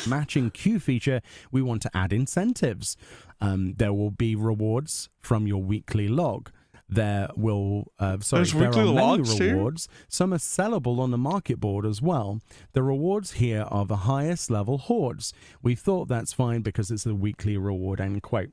Matching queue feature, we want to add incentives. There will be rewards from your weekly log. There will, there are many rewards. Some are sellable on the market board as well. The rewards here are the highest level hordes. We thought that's fine because it's a weekly reward, end quote.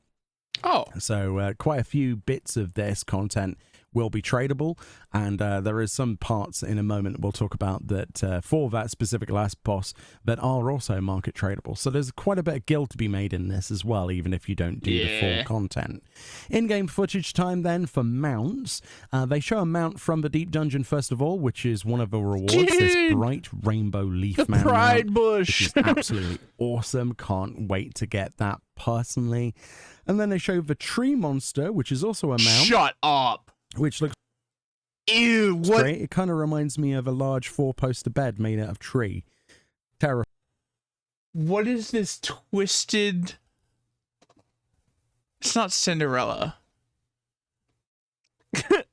Oh. So quite a few bits of this content will be tradable, and there is some parts in a moment we'll talk about that for that specific last boss that are also market tradable. So there's quite a bit of guild to be made in this as well, even if you don't do the full content. In-game footage time then for mounts. They show a mount from the deep dungeon first of all, which is one of the rewards. This bright rainbow leaf man pride mount, bush, which is absolutely awesome. Can't wait to get that personally. And then they show the tree monster, which is also a mount. Shut up. Which looks ew. What? Great. It kind of reminds me of a large 4-poster bed made out of tree. Terrifying. What is this twisted? It's not Cinderella.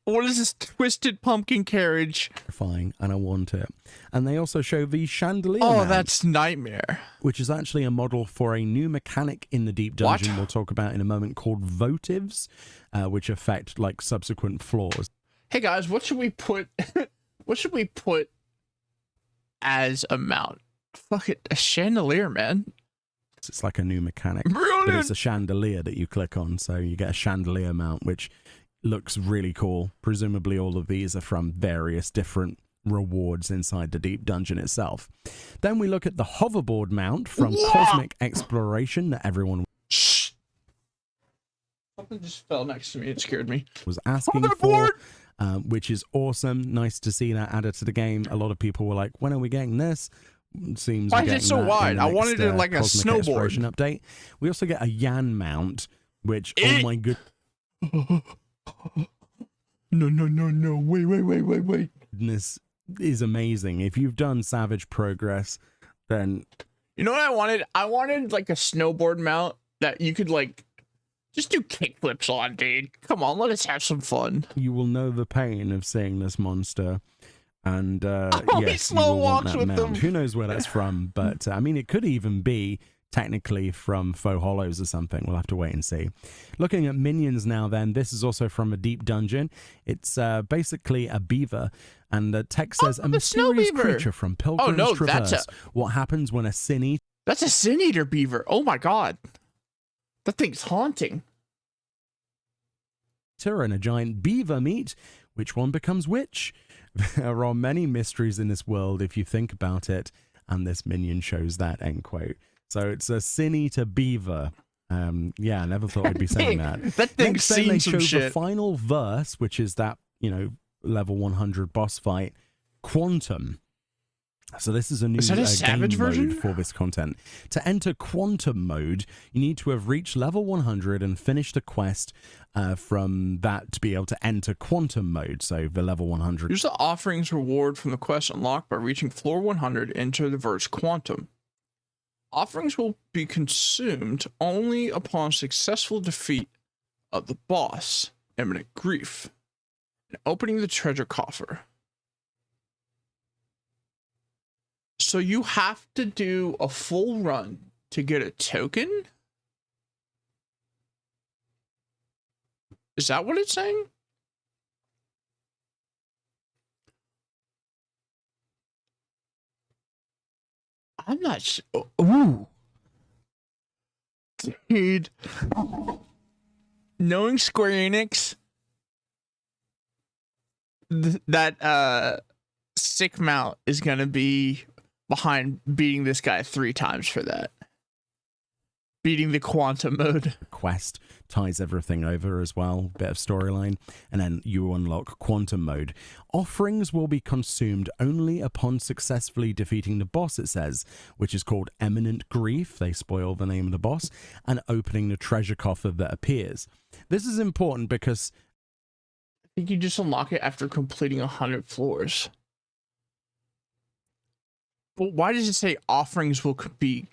What is this twisted pumpkin carriage? Terrifying, and I want it. And they also show the chandelier. Oh, mount, that's nightmare. which is actually a model for a new mechanic in the deep dungeon we'll talk about in a moment called votives, which affect like subsequent floors. Hey guys, what should we put? What should we put as a mount? Fuck it, a chandelier, man. It's like a new mechanic, Brilliant. but it's a chandelier that you click on, so you get a chandelier mount, which looks really cool. Presumably all of these are from various different rewards inside the deep dungeon itself. Then we look at the hoverboard mount from Cosmic Exploration that everyone... Shh! Something just fell next to me. It scared me. Was asking for, which is awesome. Nice to see that added to the game. A lot of people were like, when are we getting this? Seems why is it so wide? I wanted it like a snowboard update. We also get a Yan mount, which oh my good. No. Wait. This is amazing. If you've done Savage Progress, then you know what I wanted? I wanted like a snowboard mount that you could like just do kickflips on, dude. Come on, let us have some fun. You will know the pain of seeing this monster. And yes, slow you will want walks that with mount. them. Who knows where that's from? But I mean, it could even be technically from Faux Hollows or something. We'll have to wait and see. Looking at minions now, then this is also from a deep dungeon. It's basically a beaver, and the text says a mysterious creature from Pilgrim's Traverse. What happens when a sin eater? That's a sin eater beaver. Oh my god, that thing's haunting. And a giant beaver meet. Which one becomes which? There are many mysteries in this world if you think about it, and this minion shows that, end quote. So it's a sin eater beaver. Yeah, I never thought I'd be saying that. That thing's Next, then they seen show some shit. the final verse, which is that, you know, level 100 boss fight, Quantum. So this is a new Savage game version mode for this content. To enter Quantum mode, you need to have reached level 100 and finished a quest from that to be able to enter Quantum mode. So the level 100. Use the offerings reward from the quest unlocked by reaching floor 100. Enter the verse Quantum. Offerings will be consumed only upon successful defeat of the boss, Imminent Grief, and opening the treasure coffer. So you have to do a full run to get a token? Is that what it's saying? I'm not sure. Ooh. Dude. Knowing Square Enix, that sick mount is going to be behind beating this guy 3 times for that. Beating the Quantum mode. Quest ties everything over as well, bit of storyline, and then you unlock Quantum mode. Offerings will be consumed only upon successfully defeating the boss, it says, which is called Imminent Grief. They spoil the name of the boss, and opening the treasure coffer that appears. This is important because I think you just unlock it after completing 100 floors. But why does it say offerings will be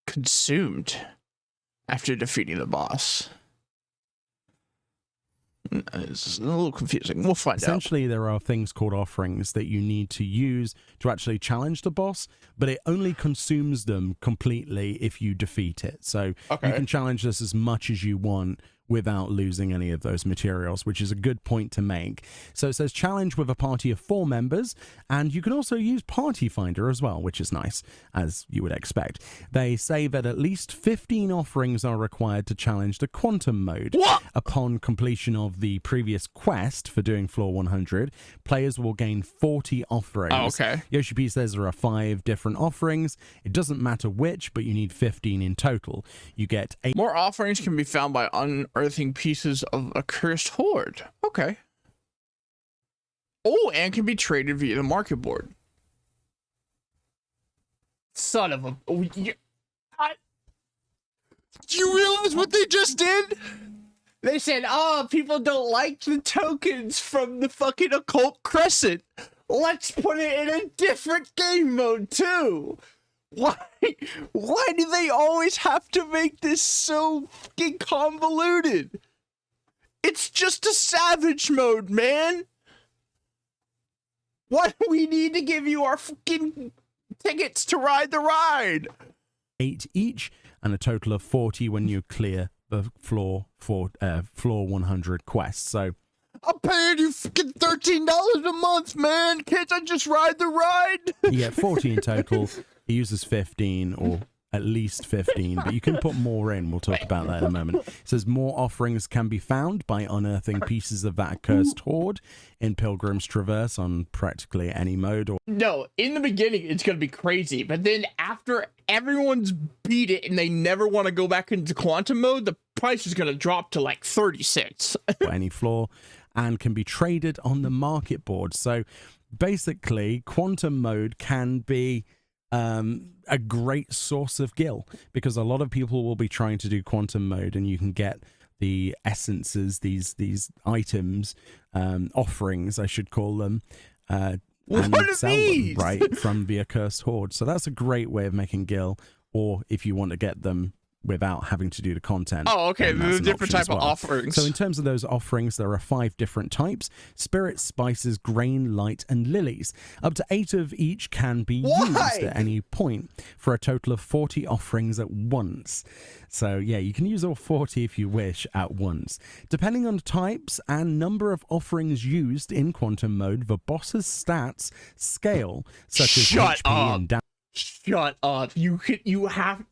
consumed after defeating the boss? It's a little confusing. We'll find out. Essentially, there are things called offerings that you need to use to actually challenge the boss, but it only consumes them completely if you defeat it. So you can challenge this as much as you want without losing any of those materials, which is a good point to make. So it says challenge with a party of 4 members, and you can also use Party Finder as well, which is nice, as you would expect. They say that at least 15 offerings are required to challenge the Quantum mode. What? Upon completion of the previous quest for doing floor 100, players will gain 40 offerings. Oh, okay. Yoshi P says there are 5 different offerings. It doesn't matter which, but you need 15 in total. You get 8 more offerings can be found by unearthing pieces of a cursed hoard. Okay. Oh, and can be traded via the market board. Son of a... Do you realize what they just did? They said, oh, people don't like the tokens from the fucking Occult Crescent. Let's put it in a different game mode, too. Why do they always have to make this so fucking convoluted? It's just a Savage mode, man. Why do we need to give you our fucking tickets to ride the ride? 8 each, and a total of 40 when you clear the floor 100 quest. So I'm paying you fucking $13 a month, man. Can't I just ride the ride? You get 40 in total. He uses 15 or at least 15, but you can put more in. We'll talk about that in a moment. It says more offerings can be found by unearthing pieces of that accursed hoard in Pilgrim's Traverse on practically any mode. No, in the beginning, it's going to be crazy, but then after everyone's beat it and they never want to go back into Quantum mode, the price is gonna drop to like 36. Any floor, and can be traded on the market board. So basically, quantum mode can be a great source of gil, because a lot of people will be trying to do quantum mode, and you can get the essences, these items, offerings, I should call them, and sell them right from the Accursed Horde. So that's a great way of making gil, or if you want to get them without having to do the content. Oh, okay. There's a different type of offerings. So in terms of those offerings, there are 5 different types: spirits, spices, grain, light, and lilies. Up to 8 of each can be used at any point, for a total of 40 offerings at once. So yeah, you can use all 40 if you wish at once. Depending on the types and number of offerings used in quantum mode, the boss's stats scale, such as HP and damage. Shut up. You have...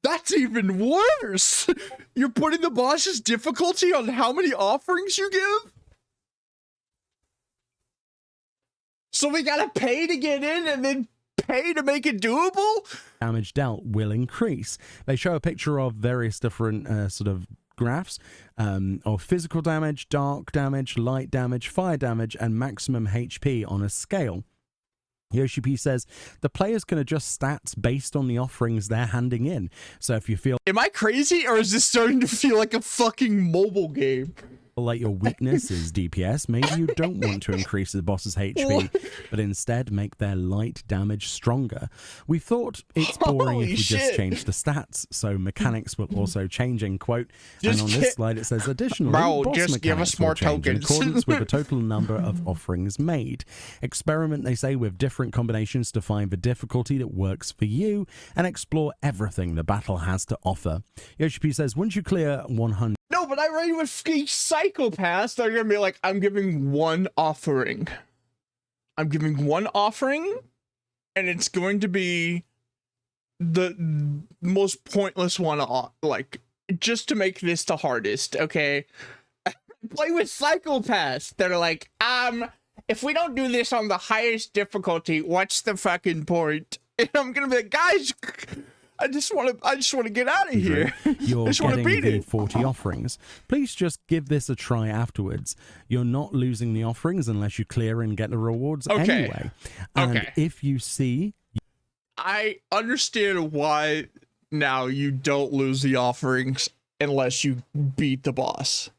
That's even worse! You're putting the boss's difficulty on how many offerings you give? So we gotta pay to get in and then pay to make it doable? Damage dealt will increase. They show a picture of various different sort of graphs of physical damage, dark damage, light damage, fire damage, and maximum HP on a scale. Yoshi P says the players can adjust stats based on the offerings they're handing in. So if you feel... Am I crazy, or is this starting to feel like a fucking mobile game? Like your weakness is DPS, maybe you don't want to increase the boss's HP, but instead make their light damage stronger. We thought it's boring if we just change the stats, so mechanics will also change, in quote. And on this slide it says, additionally, boss just give us more tokens. In accordance with the total number of offerings made. Experiment, they say, with different combinations to find the difficulty that works for you, and explore everything the battle has to offer. Yoshi P says, once you clear 100... No, but I read with psychopaths, they're gonna be like, I'm giving one offering. I'm giving one offering, and it's going to be the most pointless one, like, just to make this the hardest, okay? I play with psychopaths that are like, if we don't do this on the highest difficulty, what's the fucking point? And I'm gonna be like, guys... I just want to get out of here. You're getting beat the it. 40 offerings. Please just give this a try afterwards. You're not losing the offerings unless you clear and get the rewards anyway. And if you see... I understand why now you don't lose the offerings unless you beat the boss.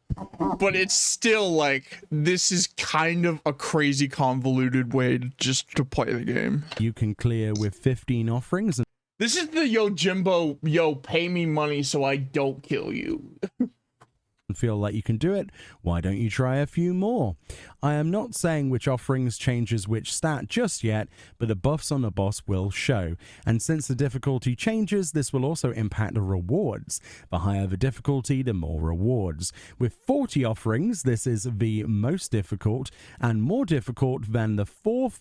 But it's still like, this is kind of a crazy convoluted way to play the game. You can clear with 15 offerings. This is the yo Jimbo, yo pay me money so I don't kill you. Feel like you can do it, why don't you try a few more? I am not saying which offerings changes which stat just yet, but the buffs on the boss will show. And since the difficulty changes, this will also impact the rewards. The higher the difficulty, the more rewards. With 40 offerings, this is the most difficult, and more difficult than the 4th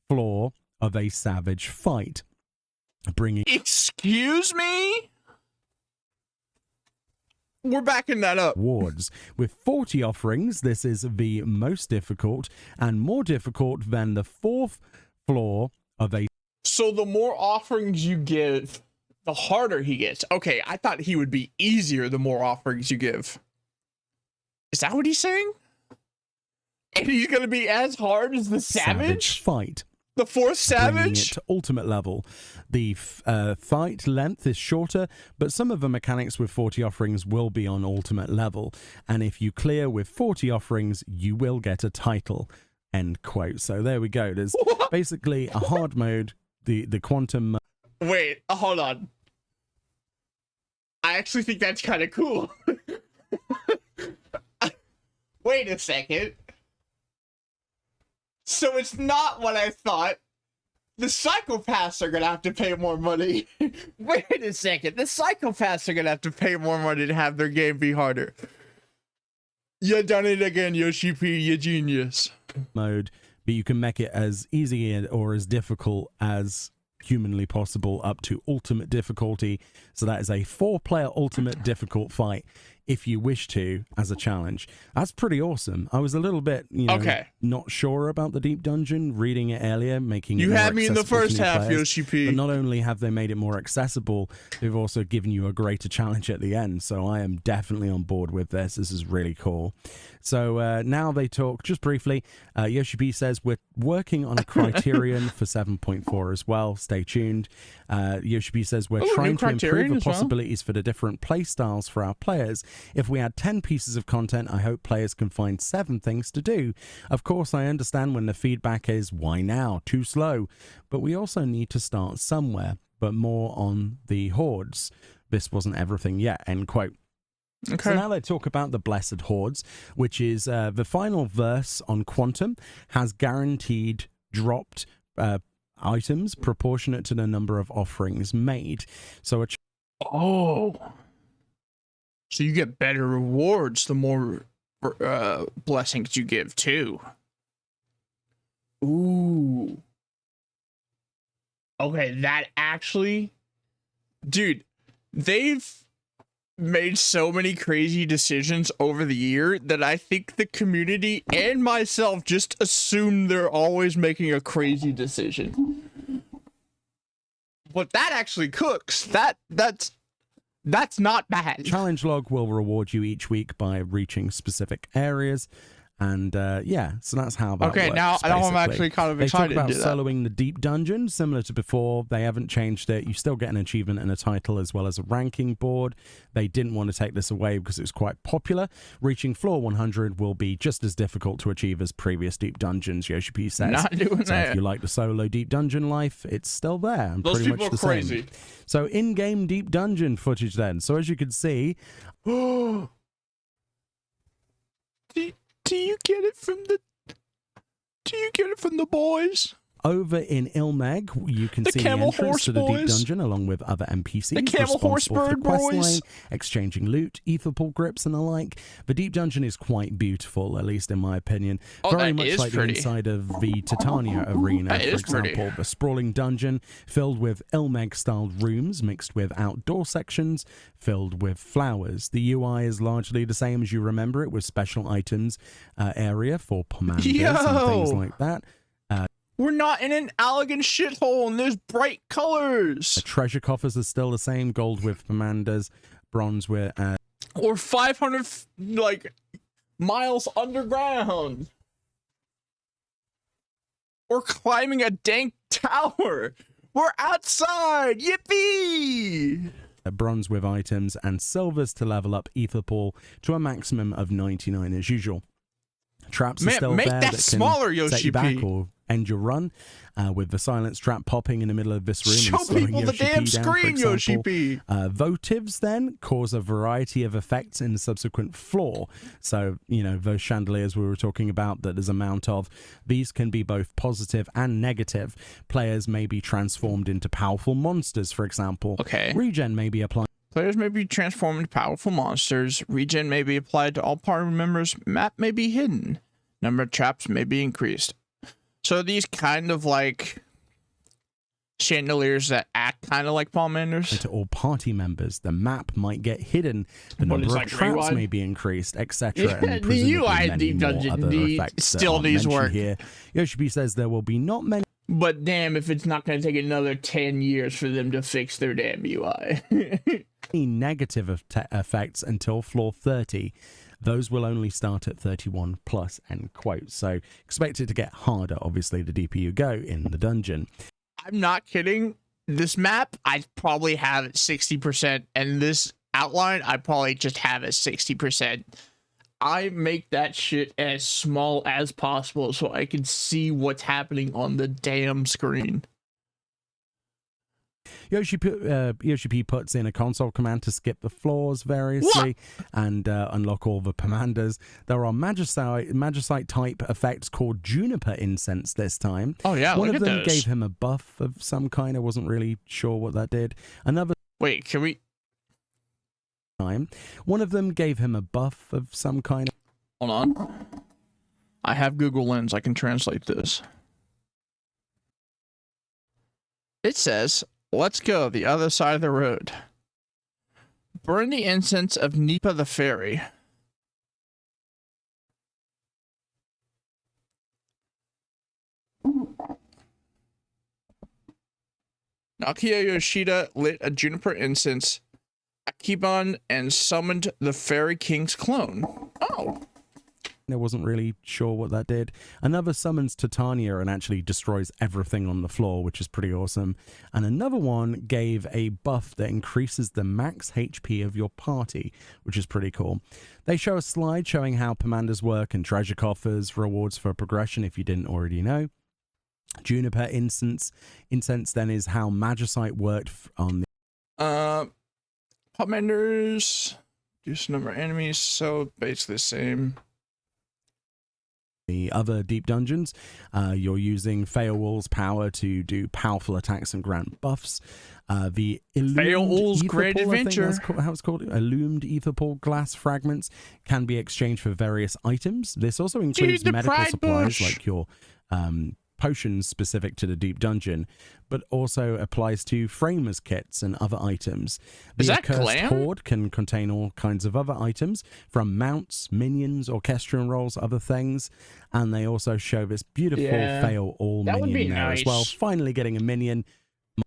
floor of a savage fight. Excuse me? We're backing that up. Rewards. With 40 offerings, this is the most difficult and more difficult than the 4th floor of a... So the more offerings you give, the harder he gets. Okay, I thought he would be easier the more offerings you give. Is that what he's saying? And he's going to be as hard as the savage? Fight. The 4th savage? It to ultimate level. The fight length is shorter, but some of the mechanics with 40 offerings will be on ultimate level. And if you clear with 40 offerings, you will get a title. End quote. So there we go. There's basically a hard mode, the quantum mode. Wait, hold on. I actually think that's kind of cool. Wait a second. So it's not what I thought. The psychopaths are gonna have to pay more money. Wait a second. The psychopaths are gonna have to pay more money to have their game be harder. You done it again, Yoshi P. You genius. Mode, but you can make it as easy or as difficult as humanly possible up to ultimate difficulty. So that is a 4-player ultimate difficult fight. if you wish to, as a challenge. That's pretty awesome. I was a little bit, not sure about the deep dungeon, reading it earlier, making it You more had me in the accessible first to new half, players. Yoshi P. But not only have they made it more accessible, they've also given you a greater challenge at the end. So I am definitely on board with this. This is really cool. So now they talk, just briefly, Yoshi P says, we're working on a criterion for 7.4 as well. Stay tuned. Yoshi P says, we're trying to improve the possibilities for the different play styles for our players. If we add 10 pieces of content, I hope players can find 7 things to do. Of course, I understand when the feedback is, why now? Too slow. But we also need to start somewhere, but more on the hordes. This wasn't everything yet, end quote. Okay. So now they talk about the Blessed Hordes, which is the final verse on Quantum has guaranteed dropped items proportionate to the number of offerings made. So so you get better rewards the more blessings you give too. Ooh. Okay, that actually, dude, they've made so many crazy decisions over the year that I think the community and myself just assume they're always making a crazy decision. But that actually cooks. That's not bad. Challenge log will reward you each week by reaching specific areas. And yeah, so that's how that works. Now I'm actually kind of excited to do that. They talk about soloing the deep dungeon, similar to before. They haven't changed it. You still get an achievement and a title as well as a ranking board. They didn't want to take this away because it was quite popular. Reaching floor 100 will be just as difficult to achieve as previous deep dungeons, Yoshi P says. Not doing so that. If you like the solo deep dungeon life, it's still there. And Those pretty people much are the crazy. Same. So in-game deep dungeon footage then. So as you can see... Do you get it from the boys? Over in Ilmeg, you can see the entrance to the deep dungeon along with other NPCs. The camel horse bird boys. Exchanging loot, etherpool grips, and the like. The deep dungeon is quite beautiful, at least in my opinion. Very much like the inside of the Titania arena, for example. The sprawling dungeon filled with Ilmeg-styled rooms mixed with outdoor sections filled with flowers. The UI is largely the same as you remember it, with special items area for commanders and things like that. We're not in an elegant shithole and there's bright colors. The treasure coffers are still the same. Gold with commanders, bronze with... or 500, miles underground. We're climbing a dank tower. We're outside. Yippee! Bronze with items and silvers to level up Etherpool to a maximum of 99 as usual. Traps are still make there that can smaller, Yoshi set you back P. or end your run, with the silence trap popping in the middle of this room. Show and slowing people the Yoshi damn P down, screen, for Yoshi example. P. Votives then cause a variety of effects in the subsequent floor. So, those chandeliers we were talking about that there's a mount of, these can be both positive and negative. Players may be transformed into powerful monsters, for example. Okay. Regen may be applied. Players may be transformed into powerful monsters. Regen may be applied to all party members. Map may be hidden. Number of traps may be increased. So these kind of like chandeliers that act kind of like palmanders. To all party members, the map might get hidden. The number of traps may be increased, etc. Yeah, and the UI many Deep more Dungeon other effects still needs work. Here, Yoshi says there will be not many. But damn, if it's not going to take another 10 years for them to fix their damn UI. Negative effects until floor 30. Those will only start at 31 plus, end quote. So expect it to get harder, obviously, the deeper you go in the dungeon. I'm not kidding. This map, I probably have at 60%, and this outline, I probably just have at 60%. I make that shit as small as possible so I can see what's happening on the damn screen. Yoshi P puts in a console command to skip the floors variously and unlock all the commanders. There are magicite type effects called Juniper Incense this time. Oh yeah, one look of at them those. gave him a buff of some kind. I wasn't really sure what that did. Another Wait, can we? One of them gave him a buff of some kind. Hold on. I have Google Lens. I can translate this. It says, "Let's go the other side of the road." Burn the incense of Nipa the Fairy. Nakia Yoshida lit a juniper incense, Akibon, and summoned the Fairy King's clone. Oh. I wasn't really sure what that did. Another summons Titania and actually destroys everything on the floor, which is pretty awesome. And another one gave a buff that increases the max HP of your party, which is pretty cool. They show a slide showing how Pomander's work and treasure coffers, rewards for progression if you didn't already know. Juniper incense then is how Magicite worked on the Pommanders, reduce number of enemies, so basically the same. The other deep dungeons, you're using Feowul's power to do powerful attacks and grant buffs. The Feowul's Great Adventure, that's how it's called. Illumined etherpool glass fragments can be exchanged for various items. This also includes medical supplies like your potions specific to the deep dungeon, but also applies to framers kits and other items. The Accursed Horde can contain all kinds of other items, from mounts, minions, orchestrion rolls, other things, and they also show this beautiful Feowul minion there as well. Finally getting a minion.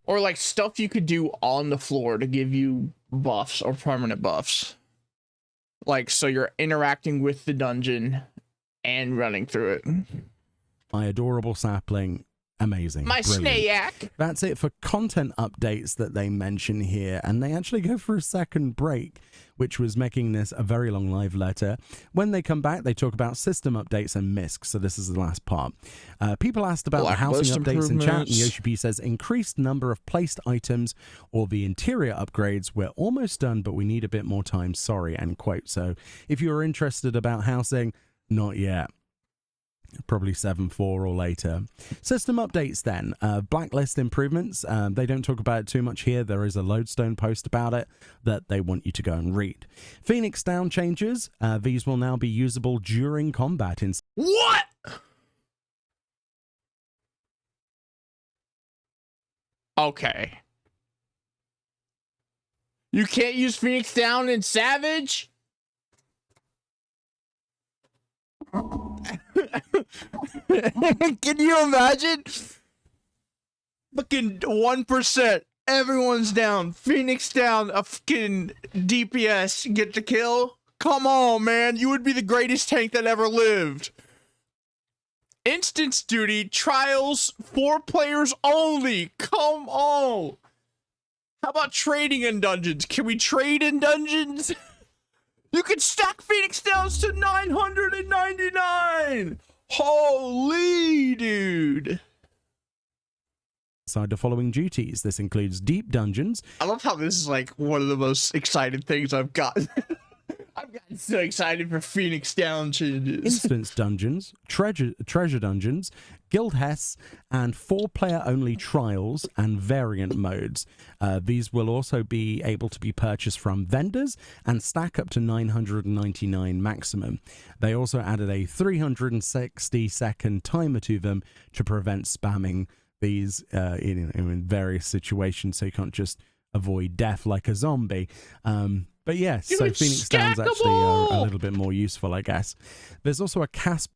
Or like stuff you could do on the floor to give you buffs or permanent buffs. Like, so you're interacting with the dungeon and running through it. My adorable sapling. Amazing. My snayak. That's it for content updates that they mention here, and they actually go for a second break, which was making this a very long live letter. When they come back, they talk about system updates and MISC, so this is the last part. People asked about the housing updates in chat, and Yoshi says, increased number of placed items or the interior upgrades. We're almost done, but we need a bit more time. Sorry, end quote. So if you're interested about housing, not yet. Probably 7.4 or later. System updates then. Blacklist improvements. They don't talk about it too much here. There is a Lodestone post about it that they want you to go and read. Phoenix Down changes. These will now be usable during combat. What? Okay. You can't use Phoenix Down in Savage? Can you imagine? Fucking 1%. Everyone's down. Phoenix down. A fucking DPS get the kill. Come on, man. You would be the greatest tank that ever lived. Instance duty. Trials. 4 players only. Come on. How about trading in dungeons? Can we trade in dungeons? You can stack Phoenix Downs to 999. Holy dude. The following duties. This includes deep dungeons. I love how this is like one of the most excited things I've gotten. I've gotten so excited for Phoenix Down changes. Instance dungeons, treasure dungeons, guild Hess, and 4-player only trials and variant modes. These will also be able to be purchased from vendors and stack up to 999 maximum. They also added a 360-second timer to them to prevent spamming these in various situations, so you can't just avoid death like a zombie. But yes, so Phoenix Downs actually are a little bit more useful, I guess. There's also a cast.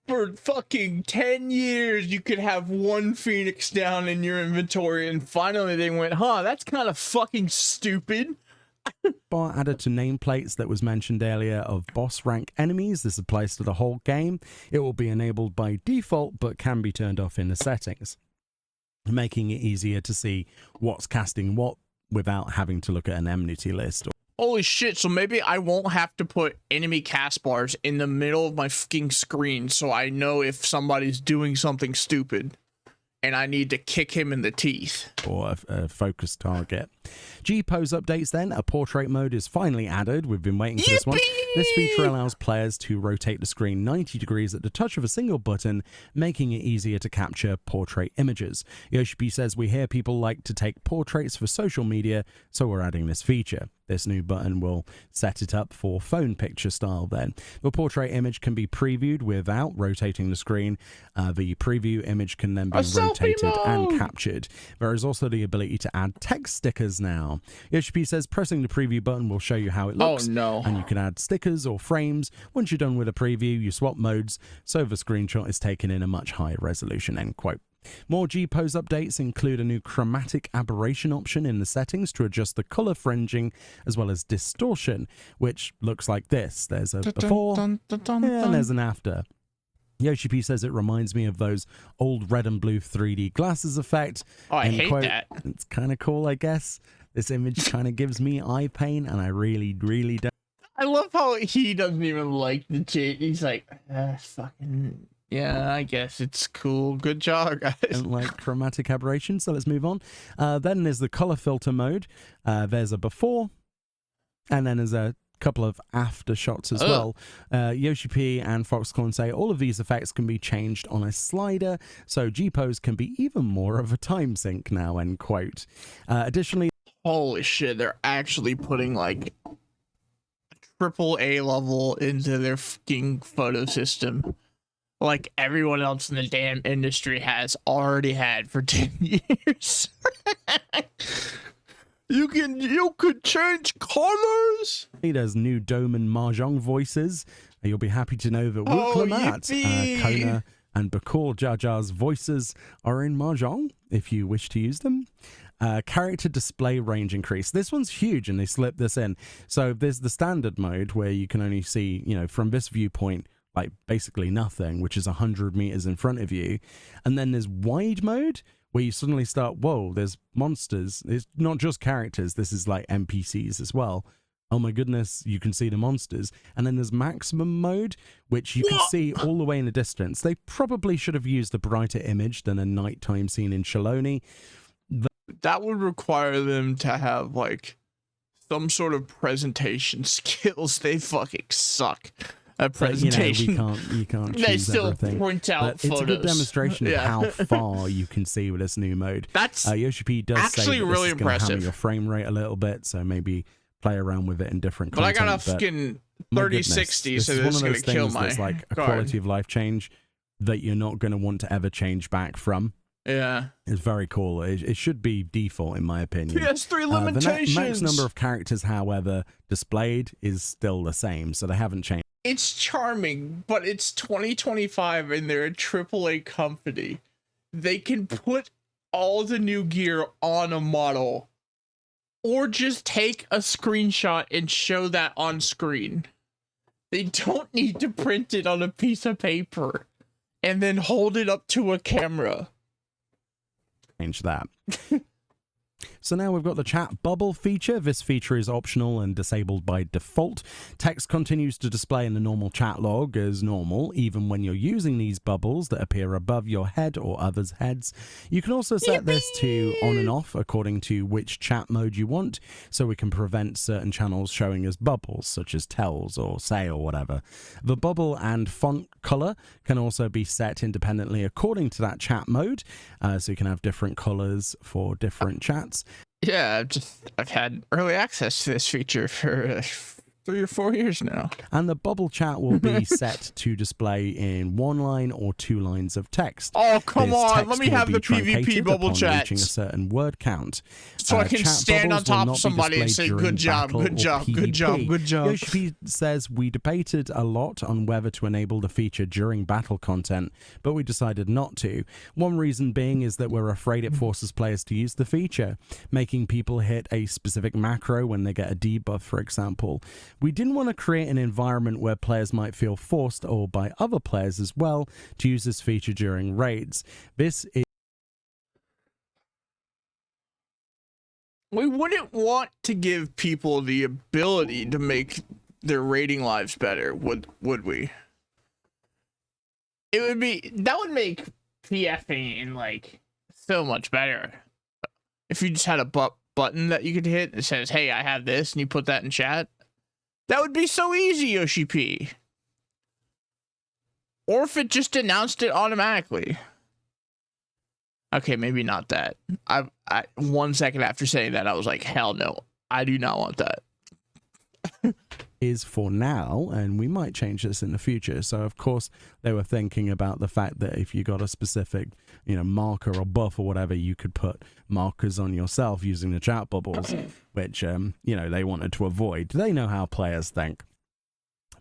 For fucking 10 years, you could have 1 Phoenix Down in your inventory, and finally they went, huh, that's kind of fucking stupid. Bar added to nameplates that was mentioned earlier of boss rank enemies. This applies to the whole game. It will be enabled by default, but can be turned off in the settings, making it easier to see what's casting what without having to look at an enmity list. Holy shit, so maybe I won't have to put enemy cast bars in the middle of my fucking screen so I know if somebody's doing something stupid and I need to kick him in the teeth. Or a focus target. G-Pose updates then. A portrait mode is finally added. We've been waiting for this one. This feature allows players to rotate the screen 90 degrees at the touch of a single button, making it easier to capture portrait images. Yoshi says we hear people like to take portraits for social media, so we're adding this feature. This new button will set it up for phone picture style then. The portrait image can be previewed without rotating the screen. The preview image can then be rotated and captured. There is also the ability to add text stickers now. Yoshi says pressing the preview button will show you how it looks. Oh no. And you can add stickers or frames. Once you're done with a preview, you swap modes, so the screenshot is taken in a much higher resolution, end quote. More G-Pose updates include a new chromatic aberration option in the settings to adjust the color fringing as well as distortion, which looks like this. There's a before and there's an after. Yoshi P says it reminds me of those old red and blue 3D glasses effect. Oh, I hate that. It's kind of cool, I guess. This image kind of gives me eye pain, and I really don't. I love how he doesn't even like the change. He's like, fucking... Yeah, I guess it's cool. Good job, guys. Don't like chromatic aberration, so let's move on. Then there's the color filter mode. There's a before, and then there's a couple of after shots as well. Yoshi P and Foxcorn say all of these effects can be changed on a slider, so G-Pose can be even more of a time sink now, end quote. Additionally... Holy shit, they're actually putting, like, AAA level into their fucking photo system. Like everyone else in the damn industry has already had for 10 years. You could change colors. There's new Dome and Mahjong voices. You'll be happy to know that Wook Lamat, Kona, and Bakul Jaja's voices are in Mahjong if you wish to use them. Character display range increase. This one's huge, and they slipped this in. So there's the standard mode where you can only see, you know, from this viewpoint, like basically nothing, which is 100 meters in front of you. And then there's wide mode where you suddenly start, whoa, there's monsters. It's not just characters. This is like NPCs as well. Oh my goodness, you can see the monsters. And then there's maximum mode, which you can see all the way in the distance. They probably should have used a brighter image than a nighttime scene in Shaloni. That would require them to have like some sort of presentation skills. They fucking suck. A presentation. But, you can't choose they still everything. print out but photos. It's a good demonstration of how far you can see with this new mode. That's Yoshi P does actually say that really this is gonna hammer impressive. your frame rate a little bit, so maybe play around with it in different But content. I got a fucking 3060, so this is gonna kill my that's like a card. quality of life change that you're not going to want to ever change back from. Yeah. It's very cool. It should be default, in my opinion. PS3 limitations. The max number of characters, however, displayed is still the same, so they haven't changed. It's charming, but it's 2025 and they're a AAA company. They can put all the new gear on a model or just take a screenshot and show that on screen. They don't need to print it on a piece of paper and then hold it up to a camera. Change that. So now we've got the chat bubble feature. This feature is optional and disabled by default. Text continues to display in the normal chat log as normal, even when you're using these bubbles that appear above your head or others' heads. You can also set this to on and off according to which chat mode you want, so we can prevent certain channels showing as bubbles, such as tells or say or whatever. The bubble and font color can also be set independently according to that chat mode, so you can have different colors for different chats. Yeah, I've had early access to this feature for 3 or 4 years now. And the bubble chat will be set to display in 1 line or 2 lines of text. Oh, come This on. text Let me will have be the PvP truncated bubble upon chat. reaching a certain word count. So I can Chat stand on bubbles will top not of be somebody and displayed say, during good job, battle good or job, good job, PvP. good job. Yoshi says, we debated a lot on whether to enable the feature during battle content, but we decided not to. One reason being is that we're afraid it forces players to use the feature, making people hit a specific macro when they get a debuff, for example. We didn't want to create an environment where players might feel forced, or by other players as well, to use this feature during raids. We wouldn't want to give people the ability to make their raiding lives better, would we? That would make PFing like so much better. If you just had a button that you could hit that says, hey, I have this, and you put that in chat. That would be so easy, Yoshi P. Or if it just announced it automatically. Okay, maybe not that. I 1 second after saying that, I was like, hell no. I do not want that. is for now, and we might change this in the future. So of course they were thinking about the fact that if you got a specific, you know, marker or buff or whatever, you could put markers on yourself using the chat bubbles, which you know, they wanted to avoid. They know how players think,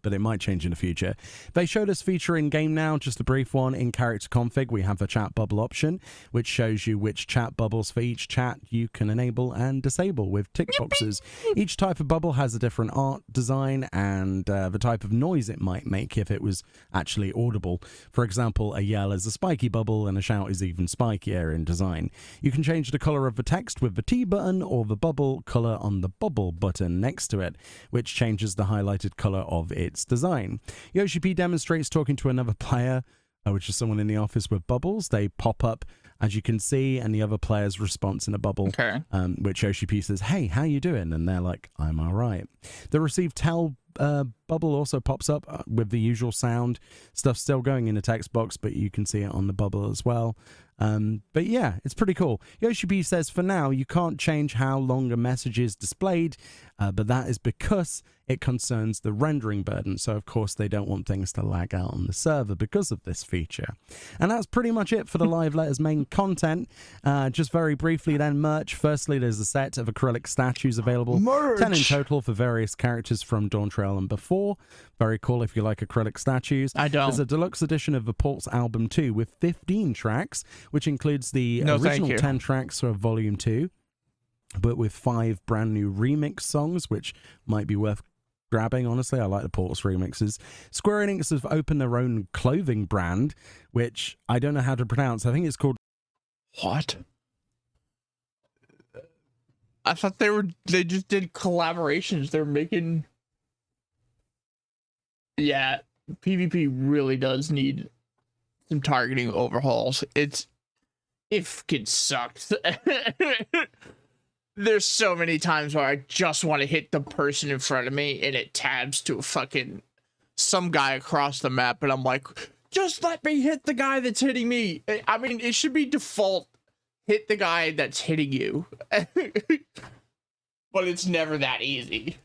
but it might change in the future. They showed us feature in game now, just a brief one. In character config, we have a chat bubble option, which shows you which chat bubbles for each chat you can enable and disable with tick boxes. Each type of bubble has a different art design and the type of noise it might make if it was actually audible. For example, a yell is a spiky bubble and a shout is even spikier in design. You can change the color of the text with the T button or the bubble color on the bubble button next to it, which changes the highlighted color of its design. Yoshi P demonstrates talking to another player, which is someone in the office with bubbles. They pop up, as you can see, and the other player's response in a bubble, which Yoshi P says, "Hey, how you doing?" And they're like, "I'm all right." The receive tell bubble also pops up with the usual sound. Stuff still going in the text box, but you can see it on the bubble as well. But yeah, it's pretty cool. Yoshi P says, for now, you can't change how long a message is displayed, but that is because it concerns the rendering burden. So, of course, they don't want things to lag out on the server because of this feature. And that's pretty much it for the Live Letters main content. Just very briefly then, merch. Firstly, there's a set of acrylic statues available. Merch. 10 in total for various characters from Dawn Trail and before. Very cool if you like acrylic statues. I don't. There's a deluxe edition of the Pulse album 2 with 15 tracks, which includes the No, original thank you. 10 tracks of Volume 2, but with 5 brand new remix songs, which might be worth grabbing. Honestly, I like the Pulse remixes. Square Enix have opened their own clothing brand, which I don't know how to pronounce. I think it's called... What? I thought they just did collaborations. They're making... Yeah, PvP really does need some targeting overhauls. It fucking sucks. There's so many times where I just want to hit the person in front of me and it tabs to a fucking some guy across the map, and I'm like, just let me hit the guy that's hitting me. I mean, it should be default, hit the guy that's hitting you. But it's never that easy.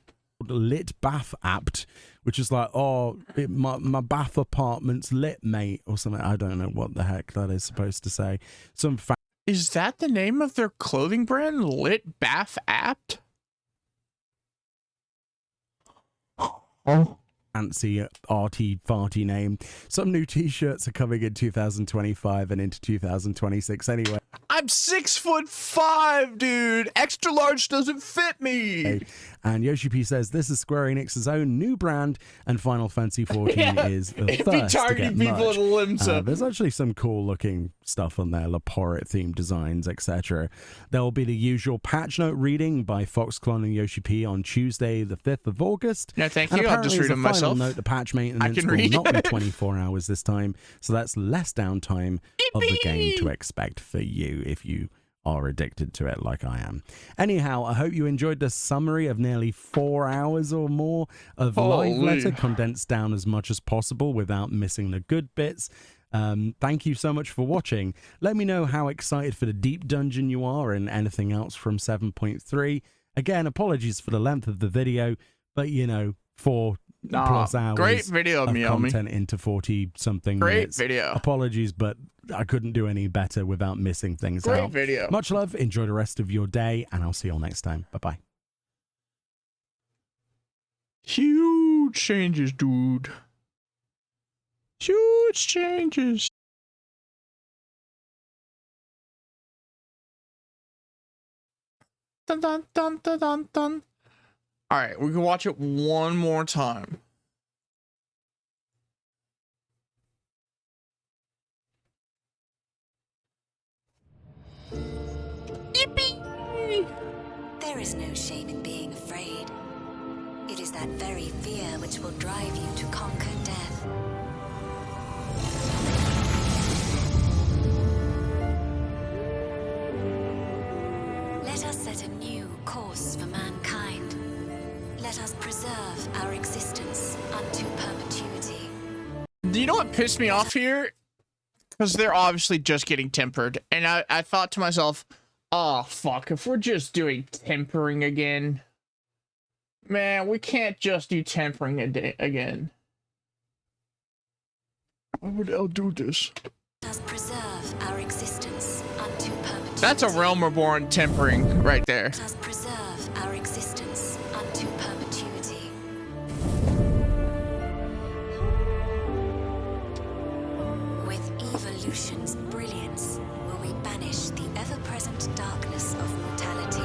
Lit Bath Apt, which is like, oh, my bath apartment's lit, mate, or something. I don't know what the heck that is supposed to say. Is that the name of their clothing brand? Lit Bath Apt? Oh. Fancy arty farty name. Some new t-shirts are coming in 2025 and into 2026 anyway. I'm 6'5", dude. Extra large doesn't fit me. And Yoshi P says this is Square Enix's own new brand, and Final Fantasy XIV is the It'd first be targeting to get people merch. in Limsa. There's actually some cool looking stuff on there, Laporit themed designs, etc. There will be the usual patch note reading by Foxclone and Yoshi P on Tuesday, the 5th of August. No, thank And you. I'll just apparently read as a them final myself. note, the patch maintenance can will read. not be 24 hours this time, so that's less downtime of the game to expect for you if you are addicted to it like I am. Anyhow, I hope you enjoyed the summary of nearly 4 hours or more of Live Letter, condensed down as much as possible without missing the good bits. Thank you so much for watching. Let me know how excited for the deep dungeon you are and anything else from 7.3. Again, apologies for the length of the video, but you know, 4+ hours great video, of Meoni. content into 40 something Great minutes. video. Apologies, but I couldn't do any better without missing things Great out. video. Much love, enjoy the rest of your day, and I'll see you all next time. Bye-bye. Huge changes, dude. Huge changes. Dun dun dun dun dun dun. All right, we can watch it one more time. Yippee! There is no shame in being afraid. It is that very fear which will drive you to conquer death. Let us set a new course for mankind. Let us preserve our existence unto perpetuity. Do you know what pissed me off here? Because they're obviously just getting tempered. And I thought to myself, oh, fuck, if we're just doing tempering again, Man, we can't just do tempering again. Why would L do this? Does preserve our existence unto perpetuity. That's a Realm Reborn tempering right there. Does preserve our existence unto perpetuity. With evolution's brilliance, will we banish the ever-present darkness of mortality.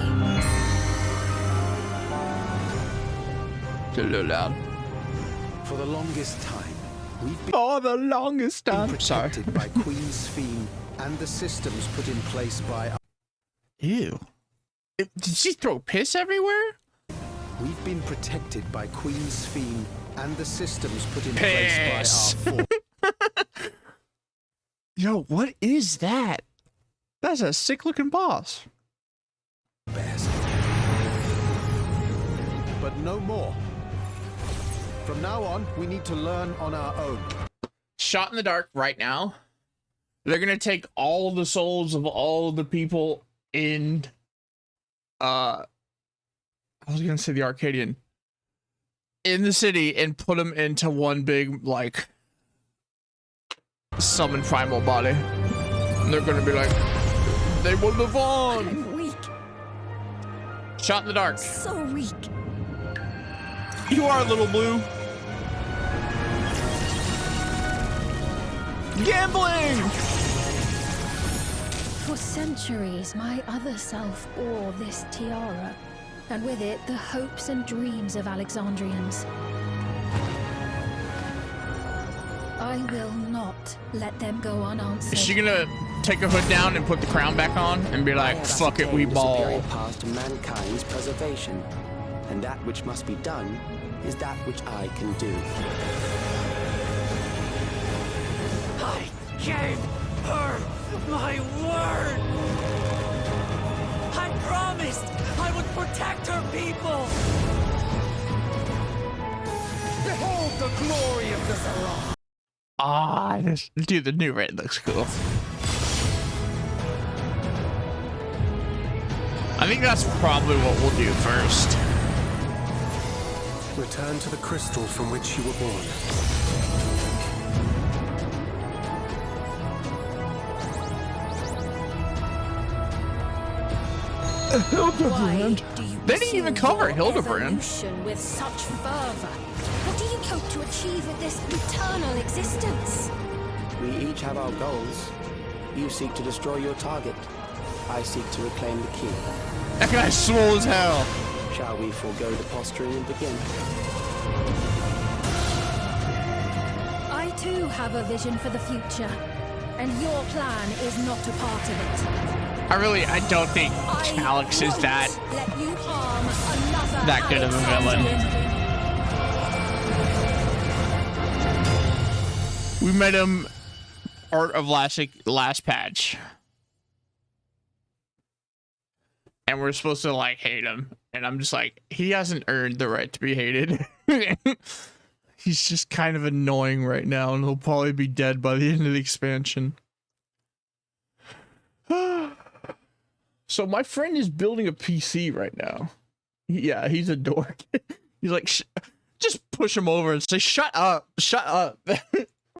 A little loud. For the longest time, we've been the longest time. protected by Queen Sphene and the systems put in place by our... Ew. Did she throw piss everywhere? We've been protected by Queen Sphene and the systems put in Piss. place by our Yo, what is that? That's a sick-looking boss. best. But no more. From now on, we need to learn on our own. Shot in the dark right now. They're gonna take all the souls of all the people in I was gonna say the Arcadian in the city and put them into one big like summon primal body. And they're gonna be like, they will live on. I'm weak. Shot in the dark. So weak. You are, little blue. Gambling! For centuries, my other self bore this tiara, and with it the hopes and dreams of Alexandrians. I will not let them go unanswered. Is she gonna take her hood down and put the crown back on and be like, fuck it, we ball? superior path to mankind's preservation, and that which must be done is that which I can do. I gave her my word! I promised I would protect her people! Behold the glory of the Zara! Ah, dude, the new red looks cool. I think that's probably what we'll do first. Return to the crystal from which you were born. Hildebrand. They didn't even cover Hildebrand. Evolution with such fervor. What do you hope to achieve with this eternal existence? We each have our goals. You seek to destroy your target. I seek to reclaim the key. That guy's swole as hell. Shall we forego the posturing and begin? I too have a vision for the future, and your plan is not a part of it. I don't think Alex is that good of a villain. We met him part of last patch. And we're supposed to like hate him. And I'm just like, he hasn't earned the right to be hated. He's just kind of annoying right now, and he'll probably be dead by the end of the expansion. So my friend is building a PC right now. Yeah, he's a dork. He's like, just push him over and say, shut up, shut up.